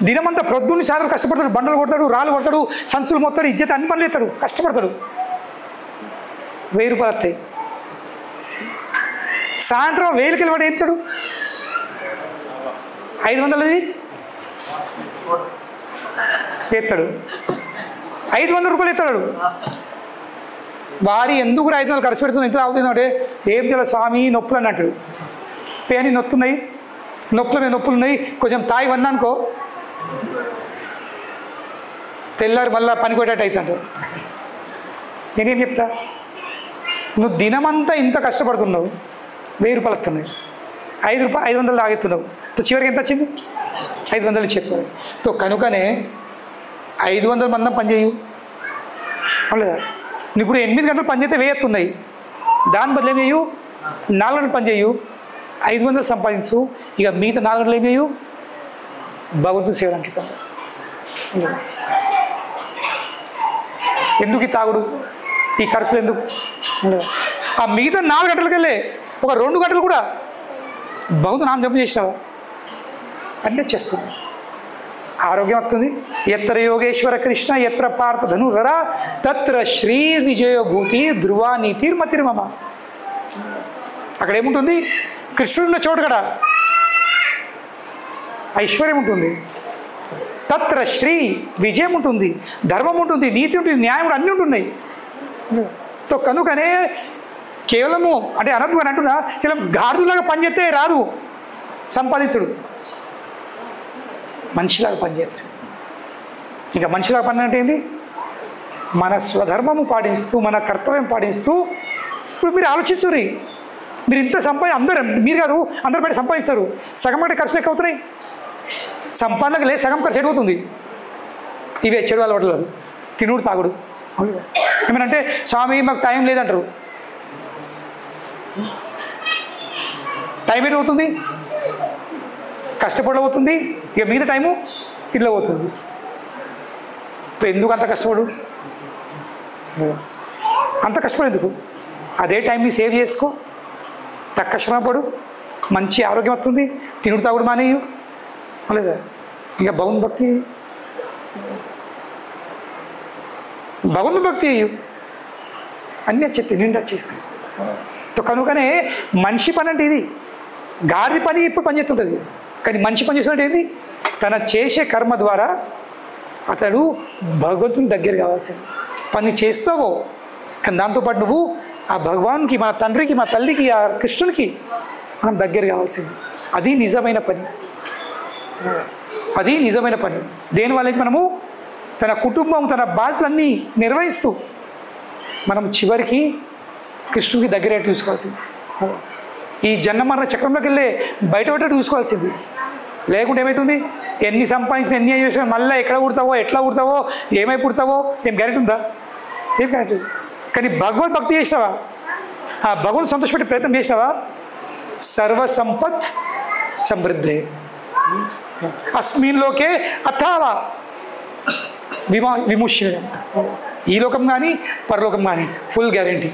దినమంతా ప్రొద్దుని సాయంత్రం కష్టపడతాడు, బండలు కొడతాడు, రాళ్ళు కొడతాడు, సంచులు మొత్తాడు, ఇజ్జత అన్ని పనులు ఎత్తాడు, కష్టపడతాడు. 1000 రూపాయలు వస్తాయి. సాయంత్రం 1000కి వాడు ఎత్తాడు 500ది ఎత్తాడు, 500 రూపాయలు ఎత్తాడు. వారి ఎందుకు 500 ఖర్చు పెడుతున్నాడు, ఎంత అవుతుందంటే ఏం తెలియదు స్వామి నొప్పులు అని అంటాడు. పేని నొత్తున్నాయి, నొప్పులు ఉన్నాయి, కొంచెం తాగి వన్నానుకో తెల్లారి మళ్ళీ పని కొట్టేట్టు అవుతుంటారు. నేనేం చెప్తా, నువ్వు దినమంతా ఇంత కష్టపడుతున్నావు, 1000 రూపాయలు వస్తున్నాయి, 500 తాగెత్తున్నావు, చివరికి ఎంత వచ్చింది? 500 చెప్పారు. కనుకనే 500 మందం పనిచేయు లేదా? నువ్వు ఇప్పుడు 8 గంటలు పనిచేస్తే 1000 ఎత్తున్నాయి, దాని బదులు ఏం చేయు, 4 గంటలు పనిచేయు, 500 సంపాదించు. ఇక మిగతా 4 గంటలు ఏం చేయు, భగవంతుని సేవ అంకితం. ఎందుకు ఈ తాగుడు, ఈ ఖర్చులు ఎందుకు? ఆ మిగతా 4 గంటలకి వెళ్ళే ఒక 2 గంటలు కూడా భగవంతుని నామం జపం చేసినావా అంటే చేస్తుంది, ఆరోగ్యం వస్తుంది. ఎత్ర యోగేశ్వర కృష్ణ ఎత్ర పార్థ ధనుధర తత్ర శ్రీ విజయభూతి ధ్రువ నీతిర్మతిర్మమ. అక్కడ ఏముంటుంది? కృష్ణుడున్న చోటు కదా ఐశ్వర్యం ఉంటుంది, తత్ర శ్రీ విజయం ఉంటుంది, ధర్మం ఉంటుంది, నీతి ఉంటుంది, న్యాయం అన్నీ ఉంటున్నాయి. కనుకనే కేవలము అంటే అనద్దు అని అంటున్నా, కేవలం గాడిదలాగా పనిచేస్తే రాదు సంపాదించడు, మనిషిలాగా పనిచేయచ్చు. ఇక మనిషిలాగా పని అంటే ఏంటి? మన స్వధర్మము పాటిస్తూ, మన కర్తవ్యం పాటిస్తూ. ఇప్పుడు మీరు ఆలోచించురి, మీరు ఇంత అందరూ మీరు కాదు అందరు బయట సంపాదిస్తారు, సగం కంటే ఖర్చులు ఎక్కువ అవుతున్నాయి. సంపాదనకు లేదు, సగం ఖర్చు ఎడిపోతుంది. ఇవే చెడు అలవాట్లు, తినుడు తాగుడు. ఏమనంటే స్వామి మాకు టైం లేదంటారు. టైం ఎటు పోతుంది? కష్టపడబోతుంది. ఇక మిగతా టైము ఇట్లా పోతుంది. ఎందుకు అంత కష్టపడు? అంత కష్టపడు ఎందుకు? అదే టైంని సేవ్ చేసుకో, తక్కువ శ్రమపడు, మంచి ఆరోగ్యం వస్తుంది, తినుడు తాగుడు మానేయు లేదా? ఇక భగవంతు భక్తి అన్నీ వచ్చేస్తాయి, నిండా వచ్చేస్తాయి. కనుకనే మనిషి పని అంటే ఇది. గాడిద పని ఇప్పుడు పని చేస్తుంటుంది, కానీ మనిషి పని చేస్తున్నట్టు ఏంది? తన చేసే కర్మ ద్వారా అతడు భగవంతుని దగ్గర కావాల్సింది పని చేస్తావో, కానీ దాంతోపాటు నువ్వు ఆ భగవాన్కి, మన తండ్రికి, మన తల్లికి, ఆ కృష్ణునికి మనం దగ్గర కావాల్సింది. అది నిజమైన పని, అది నిజమైన పని. దేనివల్ల మనము తన కుటుంబం, తన బాధ్యతలన్నీ నిర్వహిస్తూ మనం చివరికి కృష్ణుడికి దగ్గర చూసుకోవాల్సింది. ఈ జన్మమరణ చక్రంలోకి వెళ్ళే బయట చూసుకోవాల్సింది. లేకుంటే ఏమవుతుంది? ఎన్ని సంపాదించిన, ఎన్ని చేసినా మళ్ళీ ఎక్కడ పుడతావో, ఎట్లా పుడతావో, ఏమై పుడతావో ఏం గ్యారెంటీ ఉందా? ఏం గ్యారెంటీ? కానీ భగవద్భక్తి చేసినావా, ఆ భగవంతు సంతోషపెట్టే ప్రయత్నం చేసినావా, సర్వసంపత్ సమృద్ధే అస్మిన్లోకే అథావా విముష్య. ఈ లోకం కానీ పరలోకం కానీ ఫుల్ గ్యారెంటీ.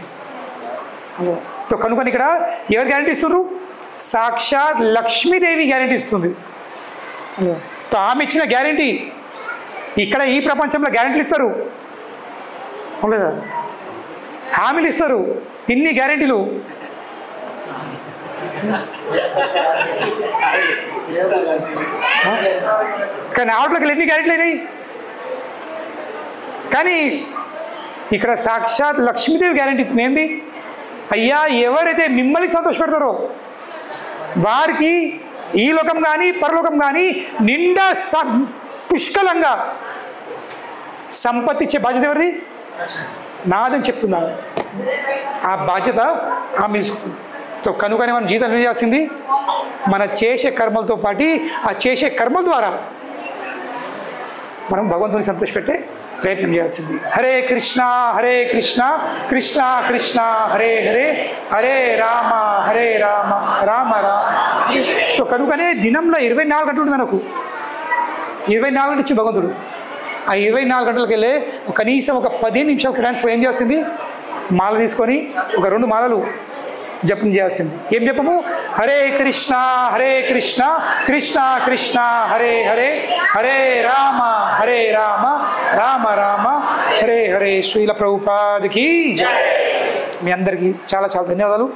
కనుకొని ఇక్కడ ఎవరు గ్యారెంటీ ఇస్తున్నారు? సాక్షాత్ లక్ష్మీదేవి గ్యారెంటీ ఇస్తుంది. ఆమె ఇచ్చిన గ్యారెంటీ ఇక్కడ ఈ ప్రపంచంలో గ్యారెంటీలు ఇస్తారు లేదా? హామీలు ఇస్తారు, ఇన్ని గ్యారెంటీలు. కానీ ఆవిడకి ఎన్ని గ్యారెంటీలు అయినాయి? కానీ ఇక్కడ సాక్షాత్ లక్ష్మీదేవి గ్యారెంటీ ఇస్తుంది. ఏంది? అయ్యా, ఎవరైతే మిమ్మల్ని సంతోషపెడతారో వారికి ఈ లోకం కానీ పరలోకం కానీ నిండా పుష్కలంగా సంపత్తి ఇచ్చే బాధ్యత ఎవరిది? నాదని చెప్తున్నాను. ఆ బాధ్యత ఆమె తీసుకుంది. కనుకనే మనం జీవితం చేయాల్సింది మన చేసే కర్మలతో పాటు ఆ చేసే కర్మల ద్వారా మనం భగవంతుని సంతోషపెట్టే ప్రయత్నం చేయాల్సింది. హరే కృష్ణ కృష్ణ కృష్ణ హరే హరే హరే రామ రామ రామ. సో కనుకనే దినంలో 24 గంటలు ఉంది మనకు. 24 గంటలు ఇచ్చి భగవంతుడు. ఆ 24 గంటలకు వెళ్ళే కనీసం ఒక 15 నిమిషాలు కేటాయించుకొని ఏం చేయాల్సింది? మాల తీసుకొని ఒక 2 మాలలు జపం చేయాల్సింది. ఏం జపము? హరే కృష్ణ కృష్ణ కృష్ణ హరే హరే హరే రామ రామ రామ హరే హరే. శ్రీల ప్రభుపాదకి జై. మీ అందరికీ చాలా చాలా ధన్యవాదాలు.